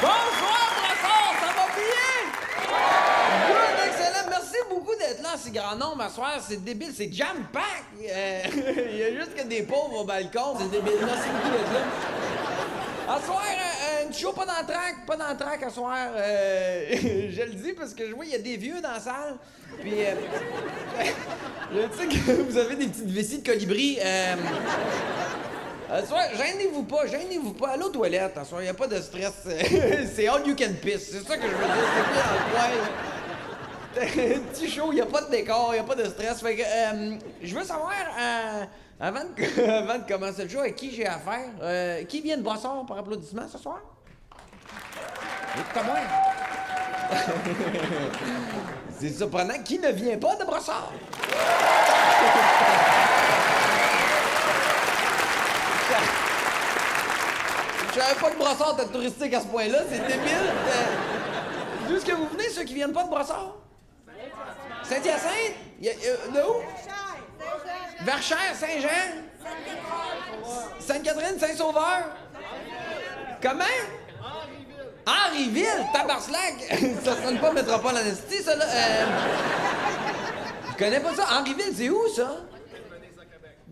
Bonsoir, Brassard, ça va bien? Good, excellent. Merci beaucoup d'être là en si grand nombre à soir. C'est débile, c'est jam-pack. Il y a juste que des pauvres au balcon, c'est débile. Merci beaucoup d'être là. À soir, une show pas d'entraque à soir. Je le dis parce que je vois, il y a des vieux dans la salle. Puis, je sais que vous avez des petites vessies de colibri. À soir, gênez-vous pas. Allez aux toilettes, à soir, il n'y a pas de stress. C'est all you can piss. C'est ça que je veux dire. C'est plus dans le coin. Petit show, il n'y a pas de décor, il n'y a pas de stress. Fait que, je veux savoir, avant de commencer le show, avec qui j'ai affaire. Qui vient de Brossard par applaudissement ce soir? Écoute-moi. C'est surprenant. Qui ne vient pas de Brossard? Je savais pas que Brossard était touristique à ce point-là. C'est débile. D'où est-ce que vous venez, ceux qui viennent pas de Brossard? Saint-Hyacinthe? De où? Verchères, Saint-Jean? Sainte-Catherine, Saint-Sauveur? Comment? Henryville, Tabarslac! Ça sonne pas métropole Anesthésie, ça, là. Je connais pas ça. Henryville, c'est où, ça?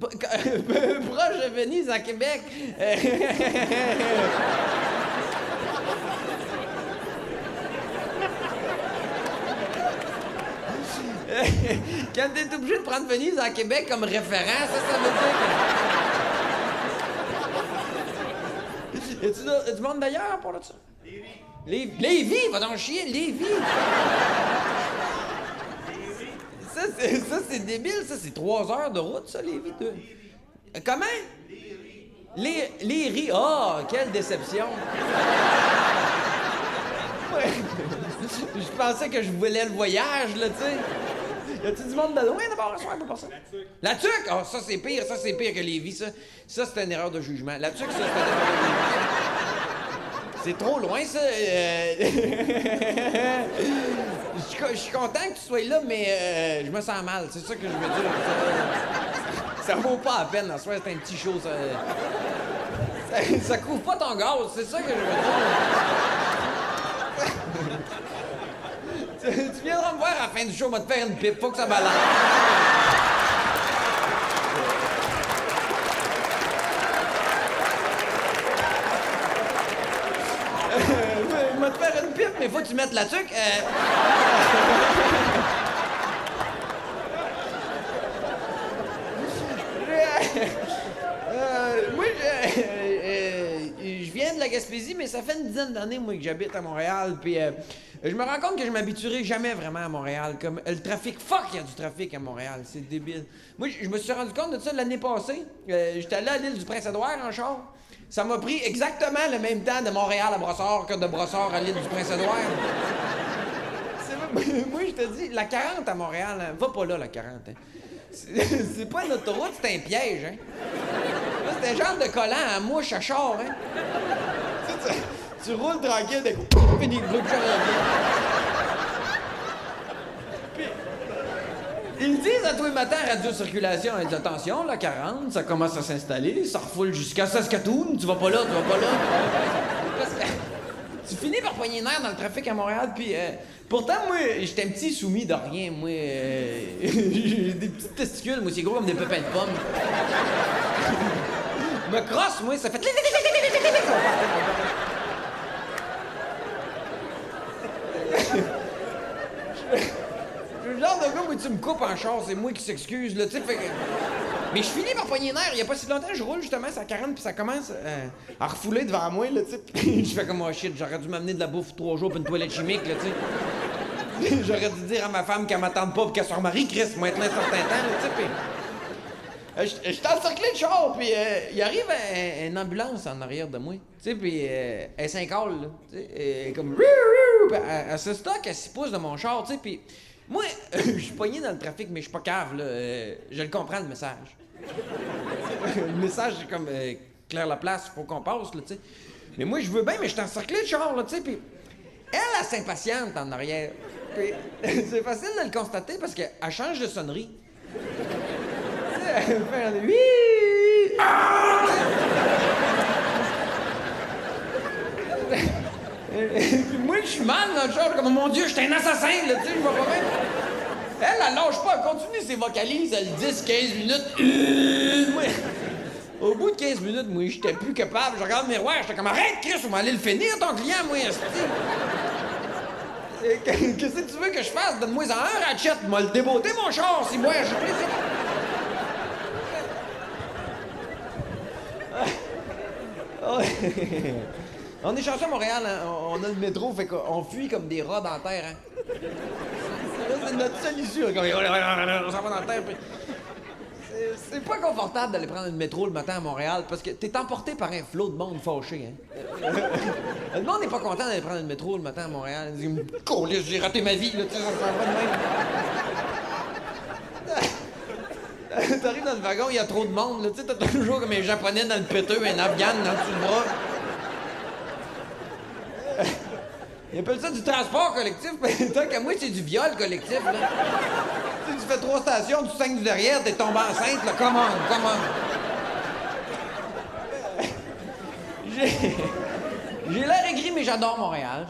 Proche de Venise, à Québec. Quand t'es obligé de prendre Venise à Québec comme référent, ça veut dire que... Y a-tu du monde d'ailleurs pour ça? Lévis, va donc chier, Lévis! Ça, c'est débile, ça, c'est 3 heures de route, ça, Lévis. Comment? Les riz. Ah, quelle déception! Ouais. Je pensais que je voulais le voyage, là, tu sais. Y a-tu du monde de loin d'abord à soir pour ça? La Tuque! Ah, ça, c'est pire que Lévis, ça. Ça, c'est une erreur de jugement. La Tuque, ça, c'est une erreur de jugement. C'est trop loin, ça. Je suis content que tu sois là, mais je me sens mal. C'est ça que je veux dire. Ça vaut pas la peine. À soir, c'est un petit show. Ça couvre pas ton gaz. C'est ça que je veux dire. Tu viendras me voir à la fin du show. On va te faire une pipe. Faut que ça balance. Je vais te faire une pipe, mais faut que tu mettes la tuque. Moi, je viens de la Gaspésie, mais ça fait une dizaine d'années, moi, que j'habite à Montréal. Puis je me rends compte que je m'habituerai jamais vraiment à Montréal. Comme le trafic, il y a du trafic à Montréal. C'est débile. Moi, je me suis rendu compte de ça l'année passée. J'étais allé à l'île du Prince-Édouard en char. Ça m'a pris exactement le même temps de Montréal à Brossard que de Brossard à l'île du Prince-Édouard. Moi, je te dis, la 40 à Montréal, hein, va pas là, la 40. Hein. C'est pas une autoroute, c'est un piège. Hein. Là, c'est un genre de collant à mouche à char. Hein. Tu roules tranquille, d'un coup, fini le bloc de Ils disent à tous les matins à Radio Circulation, ils disent attention, la 40, ça commence à s'installer, ça refoule jusqu'à Saskatoon, tu vas pas là. Parce que tu finis par poigner les nerfs dans le trafic à Montréal, puis pourtant, moi, j'étais un petit soumis de rien, moi. J'ai des petites testicules, moi, c'est gros comme des pépins de pommes. Me crosse, moi, ça fait... Je suis le genre de gars où tu me coupes en char, c'est moi qui s'excuse, là, tu sais, fait que... Mais je finis par poigner les nerfs. Il y a pas si longtemps, je roule justement, c'est à 40, puis ça commence à refouler devant moi, là, tu sais. Puis je fais comme, oh shit, j'aurais dû m'amener de la bouffe 3 jours pour une toilette chimique, là, tu sais. J'aurais dû dire à ma femme qu'elle m'attende pas pour qu'elle se remarie, Chris, maintenant un certain temps, là, tu sais, puis... J'étais encerclé de char, puis il arrive une ambulance en arrière de moi, tu sais, puis elle s'incale, là, tu sais, comme... Elle se stocke à 6 pouces de mon char, tu sais, puis... Moi, je suis pogné dans le trafic, mais je suis pas cave, là. Je le comprends, le message. Le message, c'est comme... Claire Laplace, faut qu'on passe, là, tu sais. Mais moi, je veux bien, mais je suis encerclé de char, là, tu sais, puis... Elle s'impatiente en arrière. Puis c'est facile de le constater parce qu'elle change de sonnerie. Elle fait... Oui! Ah! mal dans le char. Comme, mon Dieu, j'étais un assassin, là, tu sais, je vois pas bien. Elle lâche pas, elle continue ses vocalises, elle 10-15 minutes. Moi, au bout de 15 minutes, moi, j'étais plus capable. Je regarde le miroir, j'étais comme, arrête, Chris, on va aller le finir, ton client, moi, esti. Qu'est-ce que tu veux que je fasse? Donne-moi un ratchet, moi, le déboter, mon char, si moi, je plaisir. On est chanceux à Montréal, hein? On a le métro, fait qu'on fuit comme des rats dans la terre, hein? C'est notre seule issue, on s'en va dans la terre, puis... C'est pas confortable d'aller prendre le métro le matin à Montréal, parce que t'es emporté par un flot de monde fâché, hein? Le monde n'est pas content d'aller prendre le métro le matin à Montréal. Ils disent, colisse, j'ai raté ma vie, là, tu sais, ça s'en va de même. T'arrives dans le wagon, il y a trop de monde, là, tu sais, t'as toujours comme un Japonais dans le péteux, un Afghan dans le dessous du bras. Ils appellent ça du transport collectif, mais tant qu'à moi, c'est du viol collectif, là. Tu sais, tu fais 3 stations, tu saignes du derrière, t'es tombé enceinte, là, comment? J'ai l'air aigri, mais j'adore Montréal,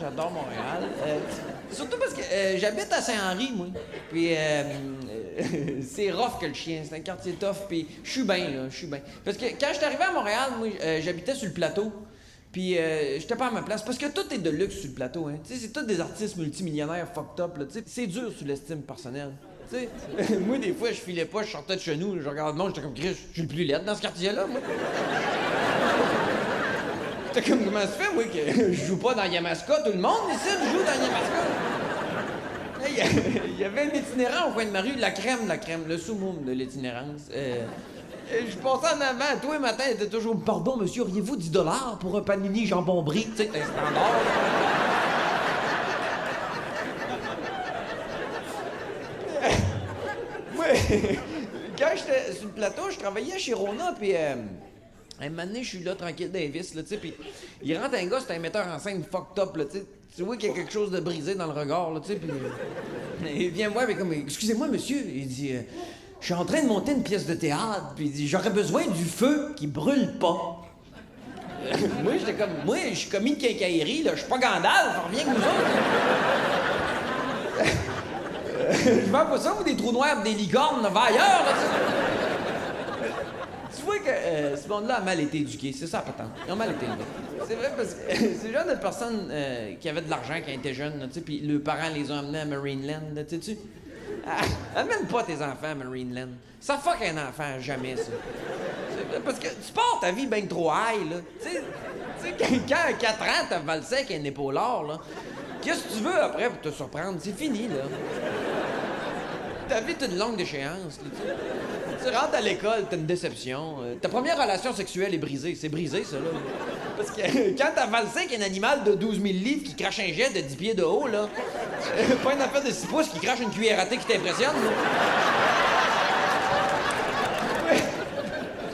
surtout parce que j'habite à Saint-Henri, moi. Puis c'est rough que le chien, c'est un quartier tough, puis je suis bien, là, Parce que quand j'étais arrivé à Montréal, moi, j'habitais sur le plateau. Puis j'étais pas à ma place, parce que tout est de luxe sur le plateau, hein. Tu sais, c'est tous des artistes multimillionnaires fucked up, là. Tu sais, c'est dur sur l'estime personnelle. Tu sais, moi, des fois, je filais pas, je sortais de chez nous, je regardais le monde, j'étais comme, Chris, je suis le plus laid dans ce quartier-là, moi. J'étais comme, comment ça se fait, moi, que je joue pas dans Yamaska? Tout le monde ici joue dans Yamaska. Il y avait un itinérant au coin de ma rue, la crème, le summum de l'itinérance. Je passais en avant, tous les matins, il était toujours, pardon, monsieur, auriez-vous 10 $ pour un panini jambon brie? Tu sais, c'est un standard. Moi, quand j'étais sur le plateau, je travaillais chez Rona, puis un moment donné, je suis là, tranquille, Davis, là, tu sais, puis il rentre un gars, c'est un metteur en scène fucked up, là, tu sais. Tu vois qu'il y a quelque chose de brisé dans le regard, là, tu sais, puis il vient me voir, mais comme, excusez-moi, monsieur, il dit, je suis en train de monter une pièce de théâtre, puis il dit, j'aurais besoin du feu qui brûle pas. Moi, j'étais comme, moi, je suis commis de quincaillerie, là, je suis pas Gandalf, on revient que nous autres. Je vends pas ça, vous, des trous noirs, des licornes, va ailleurs, là, tu vois que ce monde-là a mal été éduqué, c'est ça, patente. Ils ont mal été élevés. C'est vrai, parce que c'est le genre de personnes qui avaient de l'argent quand ils étaient jeunes, tu sais, puis leurs parents les ont amenés à Marineland, tu sais. Amène pas tes enfants à Marineland. Ça fuck un enfant, jamais, ça. Parce que tu pars ta vie bien trop high, là. Tu sais, quand à 4 ans, t'as valsé avec un épaulard, là, qu'est-ce que tu veux après pour te surprendre? C'est fini, là. Ta vie, t'as une longue déchéance, là, tu rentres à l'école, t'as une déception. Ta première relation sexuelle est brisée. C'est brisé, ça, là. Parce que quand t'as valsé avec un animal de 12 000 livres qui crache un jet de 10 pieds de haut, là, pas une affaire de 6 pouces qui crache une cuillère à thé qui t'impressionne, là.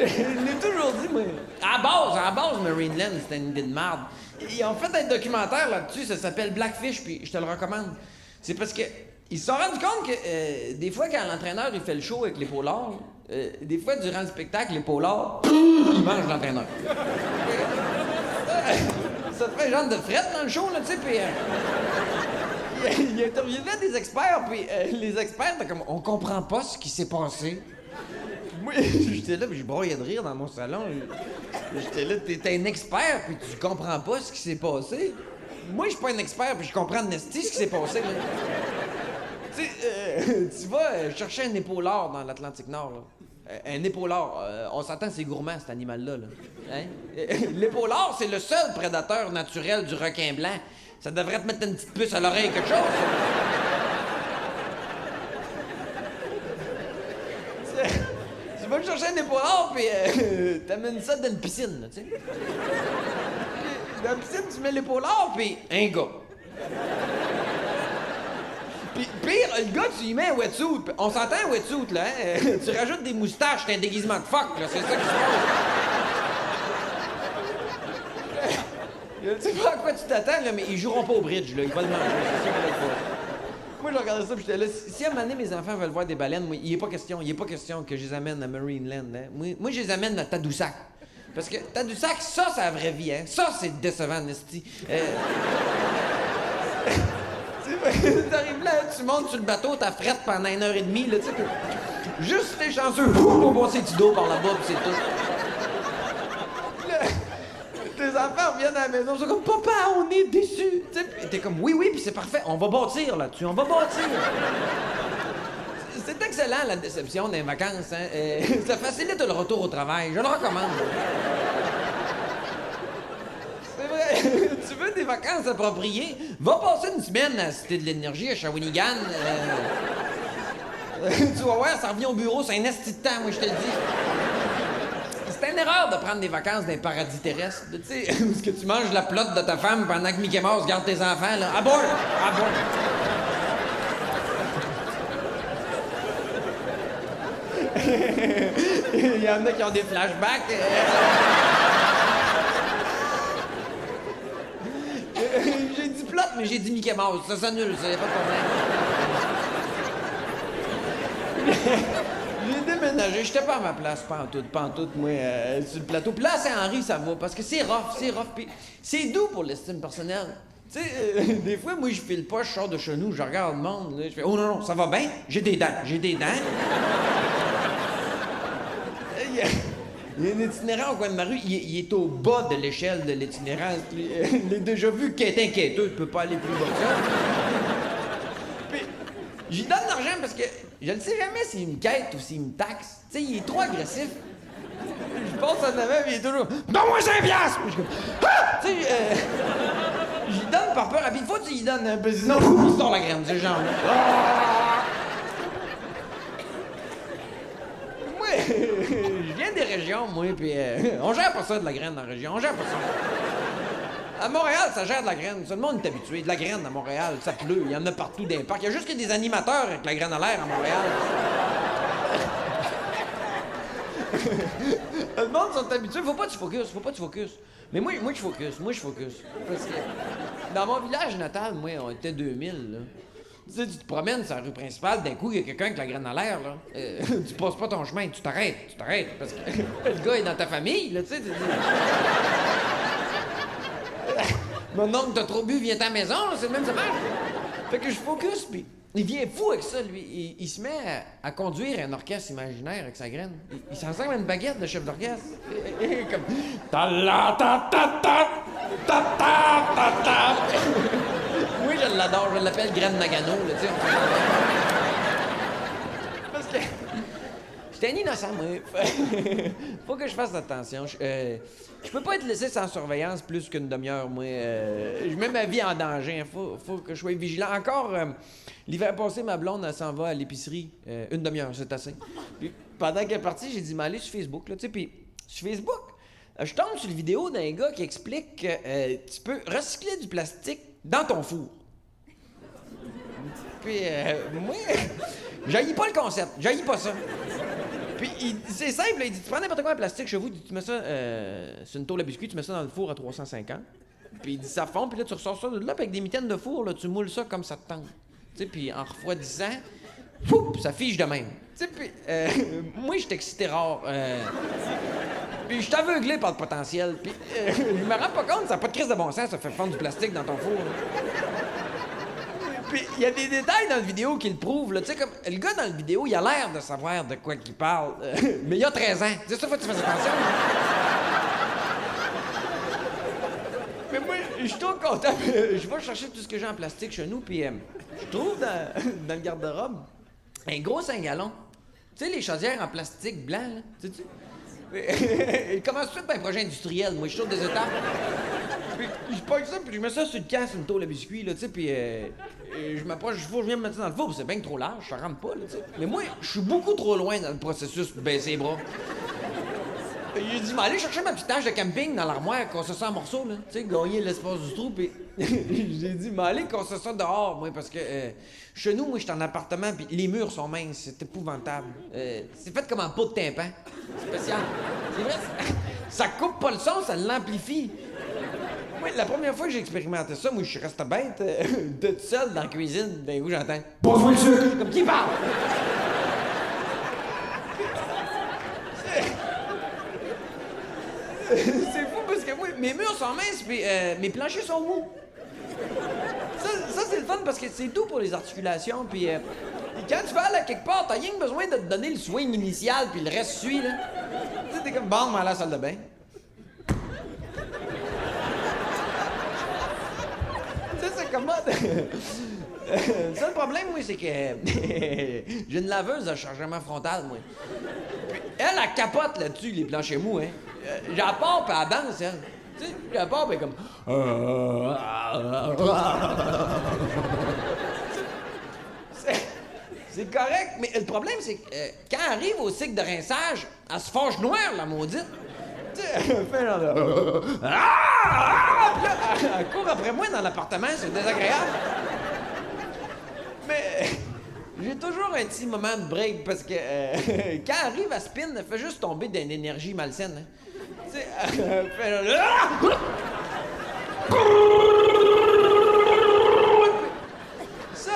Je l'ai toujours dit, moi. À la base, Marineland, c'était une idée de merde. Ils ont fait un documentaire là-dessus, ça s'appelle Blackfish, puis je te le recommande. C'est parce que ils se sont rendus compte que des fois, quand l'entraîneur il fait le show avec les polars, des fois, durant le spectacle, les polars, ils mangent l'entraîneur. Ça te fait un genre de frette dans le show, là, tu sais, puis... il interviewait des experts, puis les experts, t'es comme, on comprend pas ce qui s'est passé. Moi, j'étais là, puis je broyais de rire dans mon salon. J'étais là, t'es un expert, puis tu comprends pas ce qui s'est passé. Moi, je suis pas un expert, puis je comprends de ce qui s'est passé, là. Tu sais, tu vas chercher un épaulard dans l'Atlantique Nord, là. Un épaulard, on s'entend, c'est gourmand, cet animal-là, là. Hein? L'épaulard, c'est le seul prédateur naturel du requin blanc. Ça devrait te mettre une petite puce à l'oreille, quelque chose. Tu vas chercher un épaulard, puis t'amènes ça dans une piscine, là, tu sais. Dans la piscine, tu mets l'épaulard, puis un gars. Puis pire, le gars, tu y mets un wetsuit. On s'entend un wetsuit, là, hein? Tu rajoutes des moustaches, c'est un déguisement de fuck, là, c'est ça qui se passe. Tu sais pas à quoi tu t'attends, là, mais ils joueront pas au bridge, là, ils vont le manger, c'est sûr qu'ils veulent pas. Moi, je regardais ça, puis j'étais là, si à un moment donné, mes enfants veulent voir des baleines, moi, il est pas question que je les amène à Marineland, hein? Moi, je les amène à Tadoussac. Parce que Tadoussac, ça, c'est la vraie vie, hein? Ça, c'est décevant, Nesty. T'arrives là, tu montes sur le bateau, t'as frette pendant 1h30, là, tu sais. Juste si t'es chanceux, pour passer du dos par là-bas, pis c'est tout. Là, tes enfants reviennent à la maison, ils sont comme, papa, on est déçus. Tu sais, t'es comme, oui, pis c'est parfait, on va bâtir là-dessus, on va bâtir. C'est excellent, la déception des vacances, hein. Ça facilite le retour au travail, je le recommande. C'est vrai, tu veux des vacances appropriées? Va passer une semaine à la Cité de l'Énergie à Shawinigan. Tu vas voir, ça revient au bureau, c'est un esti de temps, moi, je te le dis. C'est une erreur de prendre des vacances dans les paradis terrestres. Tu sais, parce que tu manges la plotte de ta femme pendant que Mickey Mouse garde tes enfants, là. À bord! À bord! Il y en a qui ont des flashbacks. J'ai dit plot, mais j'ai dit Mickey Mouse. Ça s'annule, ça, y a pas de problème. J'ai déménagé, j'étais pas à ma place, pantoute, moi, sur le plateau. Puis là, à Saint-Henri, ça va, parce que c'est rough, puis c'est doux pour l'estime personnelle. Tu sais, des fois, moi, je file pas, je sors de chez nous, je regarde le monde, là, je fais « Oh non, ça va bien, j'ai des dents. » Il y a un itinérant au coin de ma rue, il est au bas de l'échelle de l'itinérance. Il a déjà vu qu'il est inquiéteux, il peut pas aller plus bas que ça. Puis, j'y donne l'argent parce que je ne sais jamais s'il me quête ou s'il me taxe. Tu sais, il est trop agressif. Je passe en avant, puis il est toujours « Donne-moi 5 piastres! » Je suis comme « Ah! » Tu sais, j'y donne par peur. Puis une fois, tu y donnes un peu, sinon, il sort la graine, ce genre-là. Je viens des régions, moi, puis on gère pas ça de la graine dans la région, on gère pas ça. À Montréal, ça gère de la graine. Tout le monde est habitué. De la graine à Montréal, ça pleut, il y en a partout dans les parcs. Il y a juste que des animateurs avec la graine à l'air à Montréal. Le monde sont habitués. Faut pas que tu focus. Mais moi, je focus. Parce que dans mon village natal, moi, on était 2000, là. Tu sais, tu te promènes sur la rue principale, d'un coup, il y a quelqu'un avec la graine à l'air, là. Tu passes pas ton chemin, tu t'arrêtes, parce que le gars est dans ta famille, là, tu sais. Mon oncle t'a trop bu, viens à ta maison, là, c'est le même, ça marche. Fait que je focus, puis il vient fou avec ça, lui. Il se met à conduire un orchestre imaginaire avec sa graine. Il s'en sert avec une baguette de chef d'orchestre. Comme... Ta-la-ta-ta-ta! Oui, je l'adore, je l'appelle Graine Nagano, là, tu sais. Parce que... J'étais un innocent, moi. Faut que je fasse attention. Je peux pas être laissé sans surveillance plus qu'une demi-heure, moi. Je mets ma vie en danger. Faut que je sois vigilant. Encore, l'hiver passé, ma blonde, elle s'en va à l'épicerie. Une demi-heure, c'est assez. Puis, pendant qu'elle est partie, j'ai dit, mais allez sur Facebook, là, tu sais. Puis, sur Facebook, je tombe sur une vidéo d'un gars qui explique que tu peux recycler du plastique dans ton four. Puis, moi, j'haïs pas le concept, j'haïs pas ça. Puis, c'est simple, il dit, tu prends n'importe quoi en plastique chez vous, tu mets ça, c'est une tôle à biscuits, tu mets ça dans le four à 350. Puis, il dit, ça fond, puis là, tu ressors ça de là, puis avec des mitaines de four, là, tu moules ça comme ça te tente. Tu sais, puis en refroidissant, pouf, ça fige de même. Tu sais, puis, moi, je suis excité rare. Puis, je suis aveuglé par le potentiel. Puis, je me rends pas compte, ça n'a pas de crise de bon sens, ça fait fondre du plastique dans ton four. Puis, il y a des détails dans la vidéo qui le prouvent, là. Tu sais, comme, le gars dans la vidéo, il a l'air de savoir de quoi qu'il parle. Mais il a 13 ans. Tu sais, ça, faut que tu fasses attention. Mais moi, je suis trop content. Je vais chercher tout ce que j'ai en plastique chez nous, puis je trouve dans le garde-robe un gros 5 gallons. Tu sais, les chaudières en plastique blanc, là. Tu sais, il commence tout de suite par un projet industriel. Moi, je saute des étapes. Puis, je pogne ça, puis je mets ça sur le casse, une tôle à biscuits, là, tu sais, puis je m'approche du four, je viens me mettre ça dans le four, puis c'est bien trop large, ça rentre pas, là, tu sais. Mais moi, je suis beaucoup trop loin dans le processus de baisser les bras. J'ai dit, mais allez chercher ma petite tâche de camping dans l'armoire, qu'on se sent en morceaux, là, tu sais, gagner l'espace du trou, puis j'ai dit, mais allez qu'on se sent dehors, moi, parce que chez nous, moi, je suis en appartement, puis les murs sont minces, c'est épouvantable. C'est fait comme en peau de tympan. Spécial. C'est vrai, ça coupe pas le son, ça l'amplifie. Moi, la première fois que j'ai expérimenté ça, moi, je suis resté bête, toute seule dans la cuisine, d'un coup, j'entends « Pose-moi le sucre! » Comme qui parle? C'est fou parce que moi, mes murs sont minces, puis mes planchers sont mous. Ça, c'est le fun parce que c'est doux pour les articulations, puis quand tu vas aller à quelque part, t'as rien que besoin de te donner le swing initial, puis le reste suit, là. Tu sais, t'es comme, bon, on va aller à la salle de bain. Tu sais, c'est comment... Le seul problème, moi, c'est que j'ai une laveuse de chargement frontal, moi. Puis elle capote là-dessus, les planchers mous, hein. J'en pars, puis elle danse, elle. Tu sais, j'en pars, puis comme... C'est correct, mais le problème, c'est que quand elle arrive au cycle de rinçage, elle se fâche noire, la maudite. Tu sais, elle fait genre de... Puis là, elle court après moi dans l'appartement, c'est désagréable. Mais j'ai toujours un petit moment de break parce que quand elle arrive à spin, elle fait juste tomber d'une énergie malsaine. Hein. Tu sais, elle fait genre... Ça,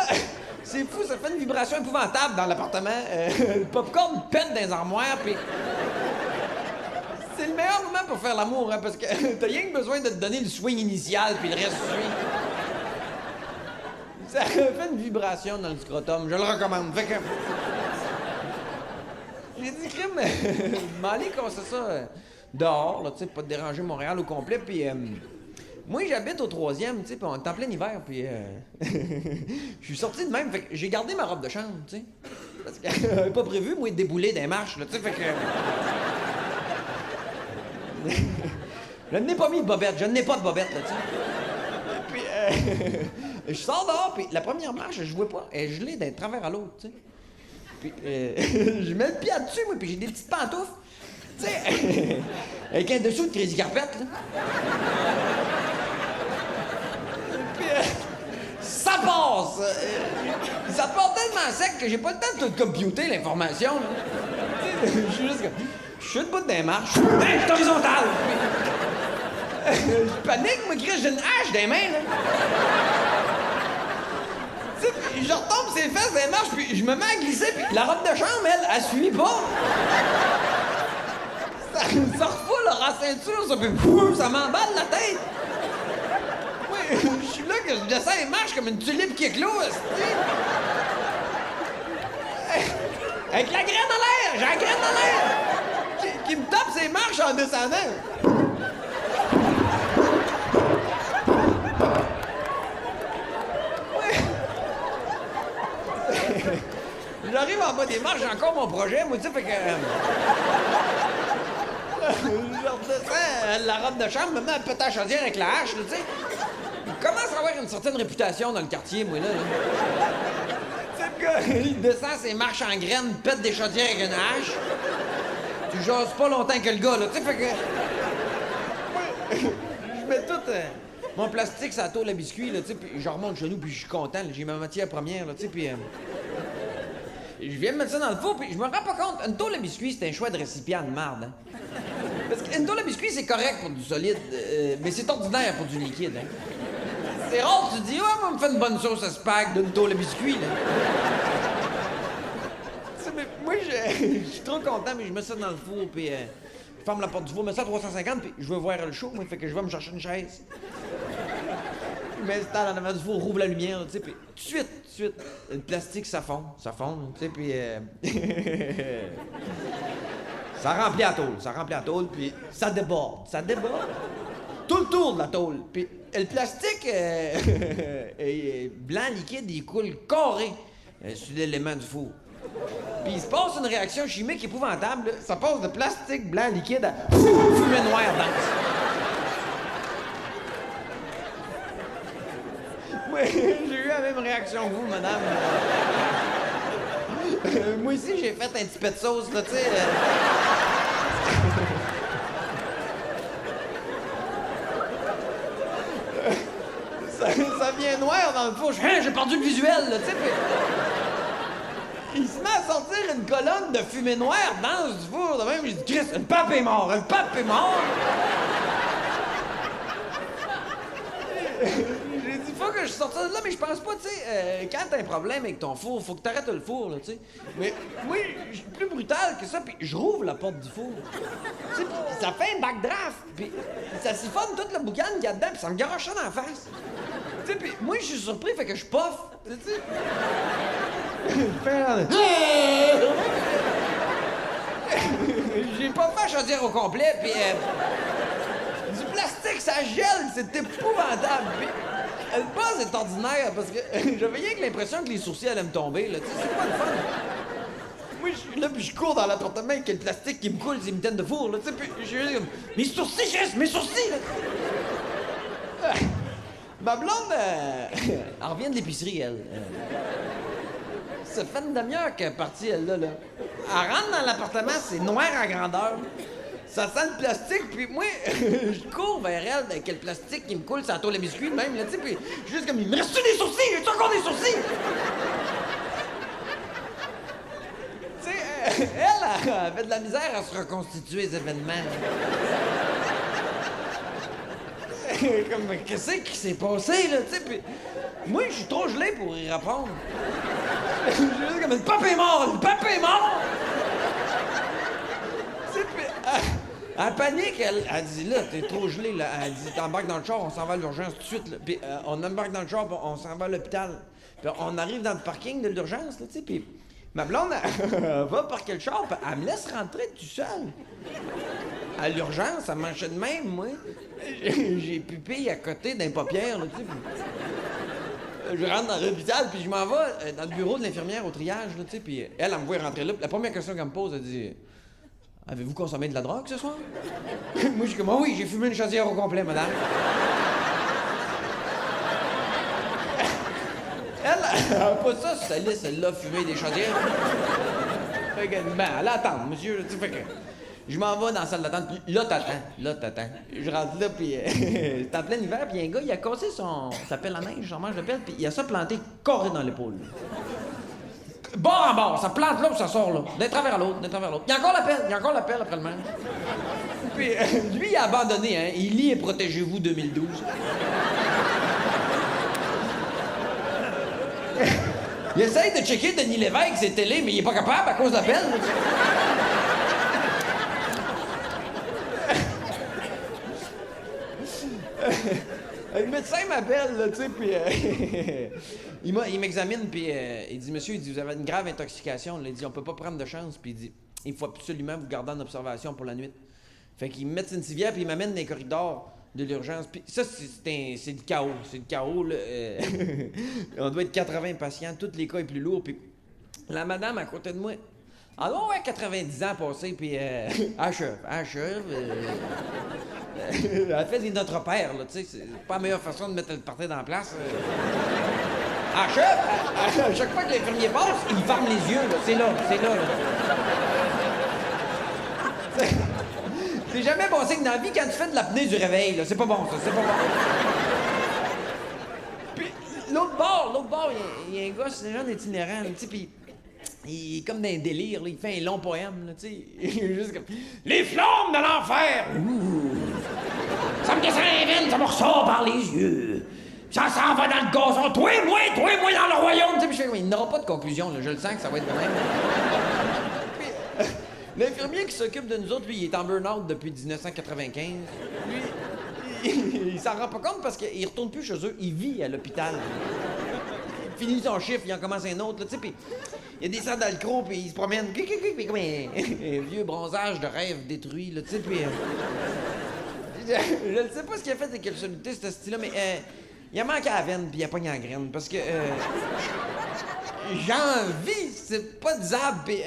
c'est fou, ça fait une vibration épouvantable dans l'appartement. Le popcorn pète dans les armoires, puis... C'est le meilleur moment pour faire l'amour, hein, parce que t'as rien que besoin de te donner le swing initial, puis le reste suit. Ça fait une vibration dans le scrotum, je le recommande. Fait que... J'ai dit, crime, m'aller comme ça dehors, là, tu sais, pas te déranger Montréal au complet, puis... moi, j'habite au 3e, tu sais, puis on est en plein hiver, puis... Je suis sorti de même, fait que j'ai gardé ma robe de chambre, tu sais. Parce que j'avais pas prévu, moi, de débouler des marches, là, tu sais, fait que... Je n'ai pas mis de bobette, je n'ai pas de bobette, là, tu sais. Puis, je sors dehors, puis la première marche, je vois pas, elle est gelée d'un travers à l'autre, tu sais. Puis, je mets le pied dessus, moi, puis j'ai des petites pantoufles, tu sais, avec un dessous de Crazy Carpet, là. Puis, ça passe! Ça part tellement sec que j'ai pas le temps de tout computer l'information, là. Tu sais, je suis juste comme... Je suis debout d'un marche. Hey, je suis horizontal! Je panique, moi, Chris, j'ai une hache dans les mains, là. Tu sais, je retombe ses fesses des marches, puis je me mets à glisser, puis la robe de chambre, elle suit pas. Ça refoule leur ceinture, ça, puis ça m'emballe la tête. Oui, je suis là que je descends les marches comme une tulipe qui éclose. Avec la graine en l'air, j'ai la graine en l'air. Qui me tape ses marches en descendant. J'arrive en bas des marches, j'ai encore mon projet, moi, tu sais, fait que... je redescends la robe de chambre, me mets à péter à chaudière avec la hache, là, tu sais. Il commence à avoir une certaine réputation dans le quartier, moi, là. Tu sais, le gars, il descend ses marches en graines, pète des chaudières avec une hache. Tu jases pas longtemps que le gars, là, tu sais, fait que... Je mets tout mon plastique sur la tôle à biscuits, là, tu sais, puis je remonte chez nous, puis je suis content, là, j'ai ma matière première, là, tu sais, puis... je viens de mettre ça dans le four, puis je me rends pas compte, une tôle à biscuits, c'est un choix de récipient de marde, hein. Parce qu'une tôle à biscuits, c'est correct pour du solide, mais c'est ordinaire pour du liquide, hein. C'est rare, tu te dis, moi, me fait une bonne sauce à spag d'une tôle à biscuits, là. Mais moi, je suis trop content, mais je mets ça dans le four, puis je ferme la porte du four, je mets ça à 350, puis je veux voir le show, moi, fait que je vais me chercher une chaise. Je mets ça dans la du four, rouvre la lumière, tu sais, puis tout de suite, le plastique, ça fond, tu sais, puis... ça remplit la tôle, puis ça déborde. Tout le tour de la tôle, puis le plastique blanc liquide, il coule carré sur l'élément du four. Puis il se passe une réaction chimique épouvantable, là. Ça passe de plastique blanc liquide à fumée noire dense. Oui, j'ai eu la même réaction que vous, madame. Moi aussi, j'ai fait un petit peu de sauce, là, tu sais. Ça vient noir dans le four. J'ai perdu le visuel, là, tu sais. Il se met à sortir une colonne de fumée noire dense du four. De même, j'ai dit, Chris, le pape est mort. J'ai dit, faut que je sorte de là, mais je pense pas, tu sais, quand t'as un problème avec ton four, faut que t'arrêtes le four, là, tu sais. Mais oui, je suis plus brutal que ça, puis je rouvre la porte du four. Tu sais, puis ça fait un backdraft, puis ça siphonne toute la boucane qu'il y a dedans, puis ça me garoche ça dans la face. Tu sais, puis moi, je suis surpris, fait que je poffe. Tu sais. J'ai pas fait à chaudière au complet, puis du plastique, ça gèle, c'est épouvantable. Puis, le buzz est ordinaire, parce que j'avais rien que l'impression que les sourcils allaient me tomber, là. Tu sais, c'est pas le fun. Moi, je suis là, puis je cours dans l'appartement avec le plastique qui me coule, c'est une mitaine de four, là, tu sais, puis je suis comme... Mes sourcils, Chris, mes sourcils, là! Ma blonde, elle revient de l'épicerie, elle. Ça fait une demi-heure qu'elle est partie, elle, là. Elle rentre dans l'appartement, c'est noir à grandeur. Ça sent le plastique, puis moi, je cours vers elle avec le plastique qui me coule sur la toile à biscuits, même, là, tu sais, puis je suis juste comme, il me reste-tu des sourcils? J'ai-tu encore des sourcils? Tu sais, elle avait de la misère à se reconstituer les événements. Comme, qu'est-ce qui s'est passé, là, tu sais, puis moi, je suis trop gelé pour y répondre. Je suis juste comme, le papa est mort, le papa est mort! Tu sais, puis elle panique, elle dit, là, t'es trop gelé, là. Elle dit, t'embarques dans le char, on s'en va à l'urgence tout de suite, là. Puis on embarque dans le char, puis on s'en va à l'hôpital. Puis on arrive dans le parking de l'urgence, là, tu sais, puis ma blonde, elle va parquer le char, puis elle me laisse rentrer tout seul. À l'urgence, elle marchait de même, moi. J'ai pupille à côté d'un paupière, là, tu sais. Je rentre dans l'hôpital, puis je m'en vais dans le bureau de l'infirmière au triage, là, tu sais, puis elle me voit rentrer là. La première question qu'elle me pose, elle dit « Avez-vous consommé de la drogue ce soir? » Moi, je suis comme « Ah oui, j'ai fumé une chaudière au complet, madame. » Elle a pas ça sur sa liste, elle l'a fumé des chaudières. Fait que, ben, elle attend, monsieur, tu sais, fait que... Je m'en vais dans la salle d'attente, puis là, t'attends. Je rentre là, puis c'est en plein hiver, puis un gars, il a cassé sa pelle à neige, son manche de pelle, puis il a ça planté carré dans l'épaule. Bord en bord, ça plante là ou ça sort là. D'un travers à l'autre. Il y a encore la pelle après le manche. Puis lui, il a abandonné, hein. Il lit et protégez-vous 2012. Il essaye de checker Denis Lévesque, ses télé, mais il est pas capable à cause de la pelle. Le médecin m'appelle, là, tu sais, puis il m'examine, puis il dit, monsieur, il dit, vous avez une grave intoxication. Là, il dit, on peut pas prendre de chance, puis il dit, il faut absolument vous garder en observation pour la nuit. Fait qu'il me met une civière, puis il m'amène dans les corridors de l'urgence. Puis ça, c'est le chaos. C'est le chaos, là. On doit être 80 patients, tous les cas les plus lourds, puis la madame à côté de moi, alors, ouais, 90 ans passés, puis achève. Elle fait des notre père, là, tu sais, c'est pas la meilleure façon de mettre le party dans la place. Achève! À chaque fois que l'infirmier passe, il ferme les yeux, là, c'est là. C'est jamais bon signe dans la vie quand tu fais de l'apnée du réveil, là, c'est pas bon, ça, c'est pas bon. Puis, l'autre bord, il y a un gars, c'est un jeune itinérant, tu sais, puis... Il est comme dans un délire, là, il fait un long poème, là, tu sais. Il est juste comme... Les flammes de l'enfer! Ouh! Ça me descend les veines, ça me ressort par les yeux. Ça s'en va dans le gazon. Toi et moi dans le royaume! Tu sais, puis je fais, il n'aura pas de conclusion, là, je le sens que ça va être de même. Puis, l'infirmier qui s'occupe de nous autres, lui, il est en burn-out depuis 1995. Lui, il s'en rend pas compte parce qu'il retourne plus chez eux, il vit à l'hôpital. Il finit son chiffre, il en commence un autre, là, tu sais, puis... Il y a des salles d'alcro, puis il se promène, puis comme un vieux bronzage de rêve détruit, là, tu sais, puis... je ne sais pas ce qu'il a fait avec quelle soluté, ce style-là, mais il a manqué à la veine, puis il a pogné en graine, parce que... j'ai envie, c'est pas disable, puis...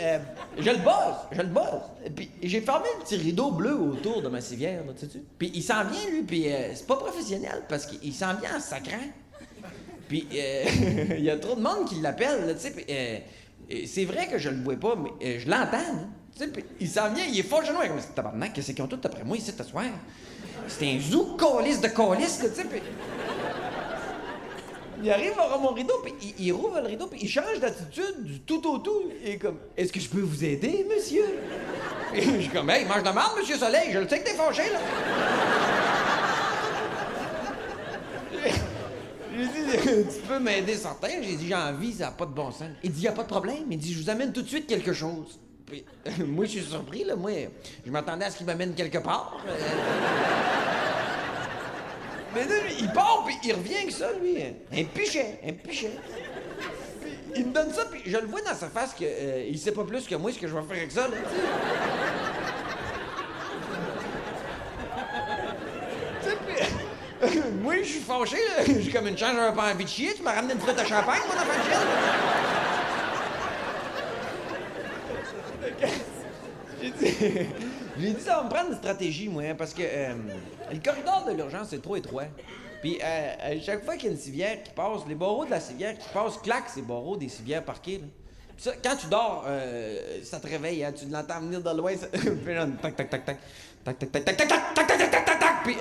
je le bosse, puis j'ai fermé le petit rideau bleu autour de ma civière, là, tu sais. Puis il s'en vient, lui, puis c'est pas professionnel, parce qu'il s'en vient en sacrant. Puis il y a trop de monde qui l'appelle, là, tu sais, puis... c'est vrai que je le vois pas, mais je l'entends, hein? Tu sais, il s'en vient, il est fort genou, comme tabarnak, qu'est-ce qu'ils ont tout après moi ici ce soir? C'est un zoo calice de calice, tu sais, puis... Il arrive à mon rideau, puis il rouvre le rideau, puis il change d'attitude du tout au tout. Il est comme, est-ce que je peux vous aider, monsieur? Et je suis comme, hey, mange de marde, monsieur Soleil, je le sais que t'es fâché, là. J'ai dit, tu peux m'aider certain? J'ai dit, j'ai envie, ça n'a pas de bon sens. Il dit, y a pas de problème. Il dit, je vous amène tout de suite quelque chose. Puis, moi, je suis surpris, là. Moi, je m'attendais à ce qu'il m'amène quelque part. Mais là, il part, puis il revient avec ça, lui. Un pichet. Puis il me donne ça, puis je le vois dans sa face qu'il sait pas plus que moi ce que je vais faire avec ça, là, tu sais. Puis, moi, je suis fâché, là. J'ai comme une chance, j'avais pas envie de chier. Tu m'as ramené une flûte à champagne, mon enfant de chienne. J'ai dit, ça va me prendre une stratégie, moi, hein, parce que le corridor de l'urgence, c'est trop étroit. Puis, à chaque fois qu'il y a une civière qui passe, les barreaux de la civière qui passe claquent ces barreaux des civières parquées, là. Puis ça, quand tu dors, ça te réveille, hein, tu l'entends venir de loin, ça... Puis genre, tac, tac, tac, tac, tac, tac, tac, tac, tac, tac, tac, tac, tac, tac, tac, puis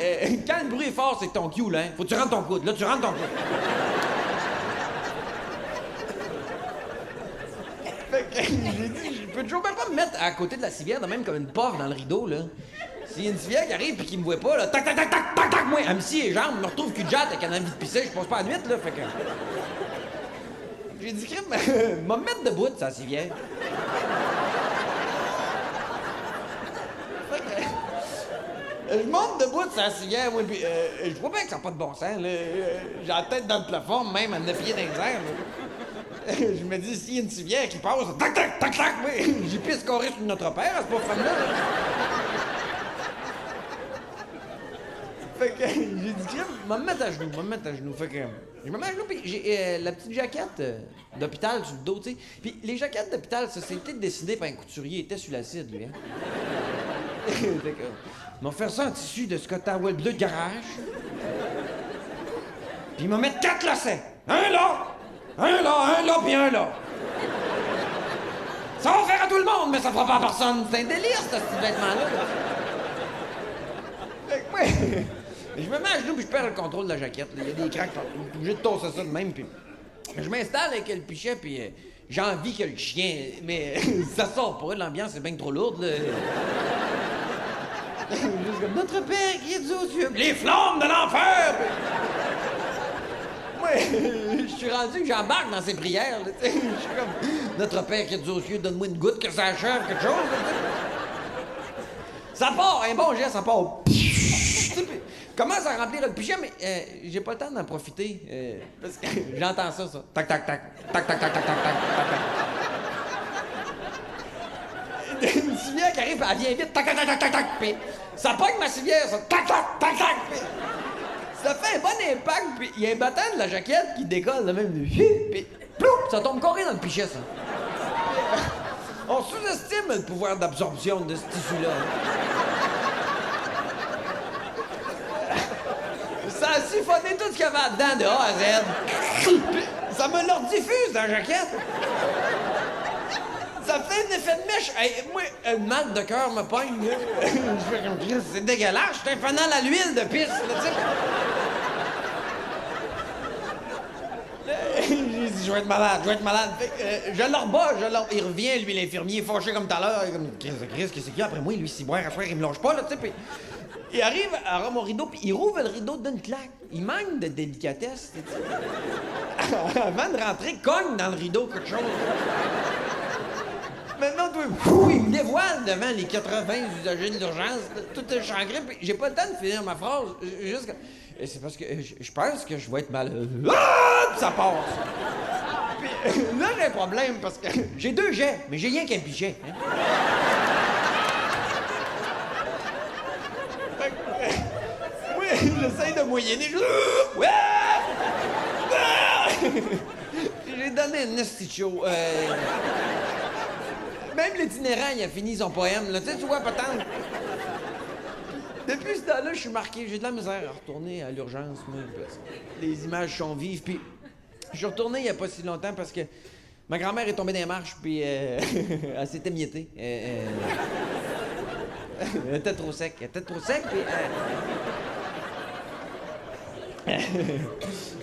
quand le bruit est fort, c'est ton cue, là, hein. Faut que tu rentres ton coude, là, tu rentres ton coude. Fait que j'ai dit, je peux toujours même pas me mettre à côté de la civière, de même comme une porte dans le rideau, là. S'il y a une civière qui arrive pis qui me voit pas, là, tac, tac, tac, tac, tac, tac, moi, elle me scie les jambes, me retrouve cul de jatte avec un envie de pisser, je passe pas à la nuit, là, fait que... J'ai dit, crime, m'a me mettre debout, ça, civière. Fait que... Je monte debout de sa civière, moi, pis je vois bien que ça n'a pas de bon sens, là. J'ai la tête dans le plafond, même à 9 pieds dans les airs, là. Je me dis, s'il y a une civière qui passe, tac, tac, tac, tac, oui, j'ai pisse carré sur notre père, à ce pauvre femme-là. Fait que j'ai dit, crème, me mettre à genoux, Fait que je me mets à genoux, puis j'ai la petite jaquette d'hôpital sur le dos, tu sais. Puis les jaquettes d'hôpital, ça, c'était dessiné par un couturier, il était sur l'acide, lui, hein. Fait que, ils m'ont fait ça en tissu de Scott Towel bleu de garage. Puis ils m'ont mis 4 lacets. Un là, puis un là. Ça va faire à tout le monde, mais ça fera pas à personne. C'est un délire, ce petit vêtement-là. Fait que moi, je me mets à genoux puis je perds le contrôle de la jaquette. Il y a des craques partout. Je suis obligé de tosser ça de même. Puis je m'installe avec le pichet, puis j'ai envie que le chien... Mais ça sort pas, l'ambiance est bien trop lourde, là. Juste comme notre Père qui est aux cieux. Les flammes de l'enfer! Je suis rendu que j'embarque dans ces prières. Je suis comme, notre Père qui est aux cieux, donne-moi une goutte que ça achève quelque chose. Là, ça part, un bon geste, ça part. Commence à remplir le pichet, mais j'ai pas le temps d'en profiter. Parce que j'entends ça. Tac, tac, tac. Tac, tac, tac, tac, tac, tac, tac. Une civière qui arrive, elle vient vite. Tac, tac, tac, tac, tac, tac. Puis ça pogne ma civière, ça. Tac, tac, tac, tac. Puis ça fait un bon impact, puis il y a un battant de la jaquette qui décolle, là, même. Puis plouf, ça tombe carré dans le pichet, ça. On sous-estime le pouvoir d'absorption de ce tissu-là. Ça a siphonné tout ce qu'il y avait dedans de A à Z. Ça me leur diffuse dans la jaquette. Ça fait un effet de mèche. Hey, moi, un mal de cœur me pogne. Je fais comme c'est dégueulasse. Je suis un fanal à l'huile de pisse, là, tu sais. J'ai dit, je vais être malade. Fait que, je le rebats, il revient, lui, l'infirmier, fâché comme tout à l'heure. Comme, Chris, qu'est-ce qu'il y a après moi, lui, si boire à soir, il me lâche pas, là, tu sais. Puis il arrive à mon rideau, puis il rouvre le rideau d'une claque. Il manque de délicatesse, tu sais. Avant de rentrer, cogne dans le rideau quelque chose. Maintenant, il me dévoile devant les 80 usagers de l'urgence, tout est changré, puis j'ai pas le temps de finir ma phrase. Juste c'est parce que je pense que je vais être malade. Ah! Puis ça passe. Puis là, j'ai un problème parce que j'ai 2 jets, mais j'ai rien qu'un pichet. Hein? Oui, j'essaie de moyenner. J'ai donné un esti chaud. Même l'itinérant, il a fini son poème, là. Tu sais, tu vois, patente. Depuis ce temps-là, je suis marqué. J'ai de la misère à retourner à l'urgence, moi. Les images sont vives. Puis, je suis retourné il n'y a pas si longtemps parce que ma grand-mère est tombée dans les marches, puis elle s'était miettée. Elle était trop sec. Puis...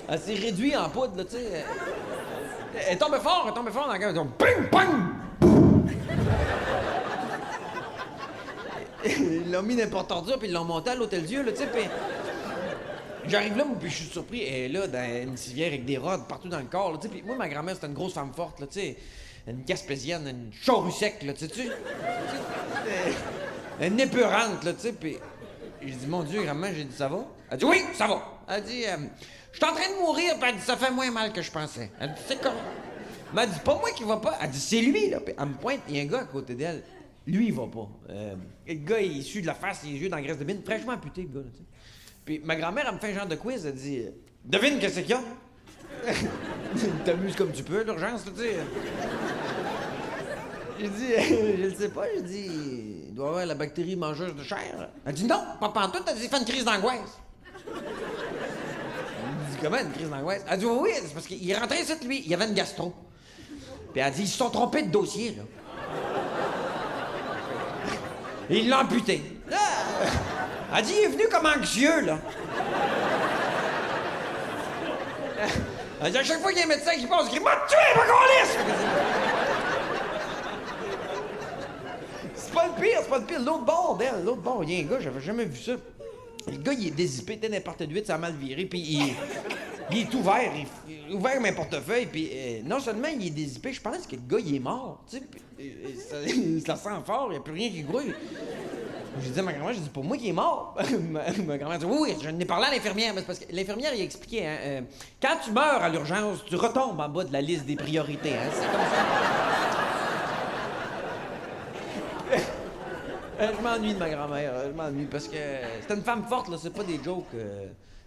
elle s'est réduite en poudre, là, tu sais. Elle est tombée fort dans la gueule. Ping, ping! Ils l'ont mis n'importe ordure, puis ils l'ont monté à l'Hôtel-Dieu, là, tu sais, puis... J'arrive là, puis je suis surpris, elle est là, dans une civière avec des rods partout dans le corps, là, tu sais, puis moi, ma grand-mère, c'était une grosse femme forte, là, tu sais, une Gaspésienne, une charrue sec, là, tu sais, une épeurante, là, tu sais, puis... J'ai dit, mon Dieu, grand-mère, j'ai dit, ça va? Elle dit, oui, ça va. Elle dit, je suis en train de mourir, puis elle dit, ça fait moins mal que je pensais. Elle dit, c'est correct. Mais elle dit, pas moi qui va pas. Elle dit, c'est lui, là. Puis elle me pointe, il y a un gars à côté d'elle. Lui, il va pas. Le gars, il sue de la face, les yeux dans la graisse de bine, fraîchement amputé, le gars, là, tu sais. Puis ma grand-mère, elle me fait un genre de quiz, elle dit, devine qu'est-ce qu'il y a? T'amuses comme tu peux, l'urgence, tu sais. J'ai dit, je le sais pas, j'ai dit, il doit avoir la bactérie mangeuse de chair. Elle dit, non, pas pantoute, elle dit, il fait une crise d'angoisse. Je dis, comment une crise d'angoisse? Elle dit, oui, c'est parce qu'il est rentré ici, lui, il y avait une gastro. Puis elle dit, ils se sont trompés de dossier, là. Et ils l'ont amputé. Là, elle dit, il est venu comme anxieux, là. Elle dit, à chaque fois qu'il y a un médecin qui passe, il crie, m'a tué, ma calisse! C'est pas le pire. L'autre bord il y a un gars, j'avais jamais vu ça. Le gars, il est dézippé, t'es n'importe d'huile, ça a mal viré, puis il est ouvert, il est ouvert comme un portefeuille, puis non seulement il est dézippé, je pense que le gars, il est mort, tu sais, ça sent fort, il n'y a plus rien qui grouille. J'ai dit à ma grand-mère, j'ai dit, pour moi qui est mort. Ma grand-mère dit, oui, je n'ai parlé à l'infirmière, mais c'est parce que l'infirmière, il a expliqué, hein, quand tu meurs à l'urgence, tu retombes en bas de la liste des priorités, hein, c'est comme ça. Je m'ennuie de ma grand-mère, je m'ennuie, parce que c'était une femme forte, là, c'est pas des jokes.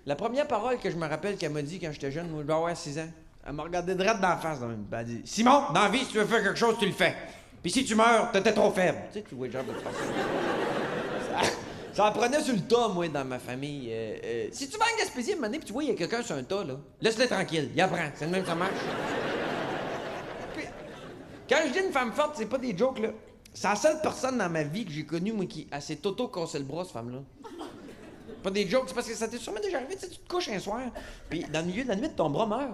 La première parole que je me rappelle qu'elle m'a dit quand j'étais jeune, moi, je dois avoir 6 ans, elle m'a regardé droit dans la face, elle a dit, Simon, dans la vie, si tu veux faire quelque chose, tu le fais. Puis si tu meurs, t'étais trop faible. Tu sais, tu vois le genre de face. Ça en prenait sur le tas, moi, dans ma famille. Si tu vas en Gaspésie, à un moment donné, puis tu vois, il y a quelqu'un sur un tas, là, laisse-le tranquille, il apprend, c'est le même, ça marche. Puis, quand je dis une femme forte, c'est pas des jokes, là. C'est la seule personne dans ma vie que j'ai connue, moi, qui s'est auto-cassé le bras, cette femme-là. Pas des jokes, c'est parce que ça t'est sûrement déjà arrivé, tu sais, tu te couches un soir, puis dans le milieu de la nuit, ton bras meurt.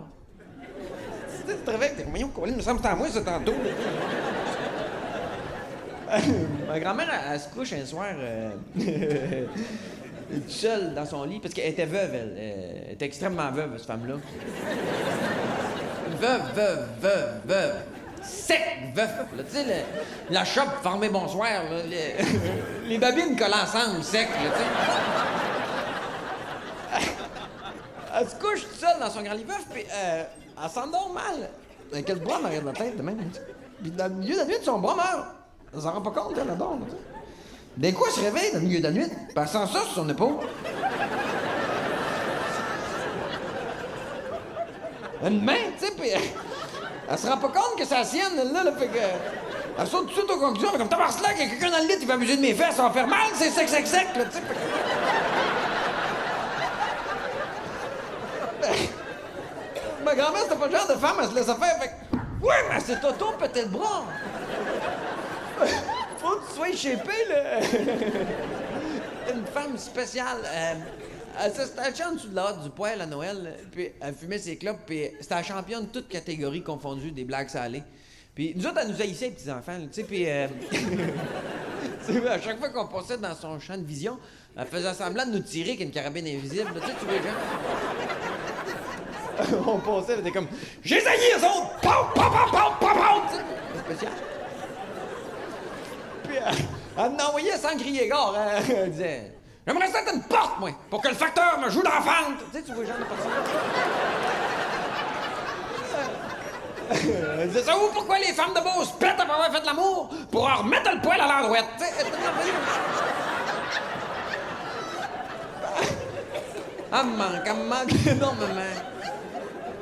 Tu te réveilles, t'es voyons, il me semble que c'était à moi, ça, tantôt. Ma grand-mère, elle se couche un soir, toute seule dans son lit, parce qu'elle était veuve, elle était extrêmement veuve, cette femme-là. Veuve. Sec, veuf, là, tu sais, la chope formée bonsoir, là, les babines collent ensemble, sec, là, tu sais. Elle se couche toute seule dans son grand lit veuf, puis elle s'endort mal. Avec le bras en arrière de la tête, de même. Puis dans le milieu de la nuit, son bras meurt. Elle s'en rend pas compte, elle adore, tu sais. D'un coup, elle se réveille dans le milieu de la nuit, puis elle sent ça sur son épaule. Une main, tu sais, puis elle se rend pas compte que c'est la sienne, là, fait que... Elle saute tout de suite aux conclusions, comme tabarnak, il y a quelqu'un dans le lit, il va abuser de mes fesses, ça va faire mal, c'est sec, là, tu sais. Ma grand-mère, c'était pas le genre de femme, elle se laissait faire, fait que... Oui, mais c'est auto-pété le bras! Faut que tu sois shapé, là! Une femme spéciale, elle se stachait en dessous de la hotte du poêle à Noël, puis elle fumait ses clopes, puis c'était la championne de toutes catégories confondues des blagues salées. Puis nous autres, elle nous haïssait, les petits-enfants, tu sais, puis... à chaque fois qu'on passait dans son champ de vision, elle faisait semblant de nous tirer avec une carabine invisible, tu sais, tu vois, genre... On passait, elle était comme... J'ai haï, eux autres! Pow! C'est spécial. Puis elle nous envoyait sans crier gare, elle disait... J'aimerais ça être une porte, moi, pour que le facteur me joue dans la fente! Tu sais, tu vois, genre de personne. Elle disait ça, ou pourquoi les femmes de beau se pètent après avoir fait l'amour? Pour en remettre le poil à l'endroite, tu sais. Elle me manque énormément.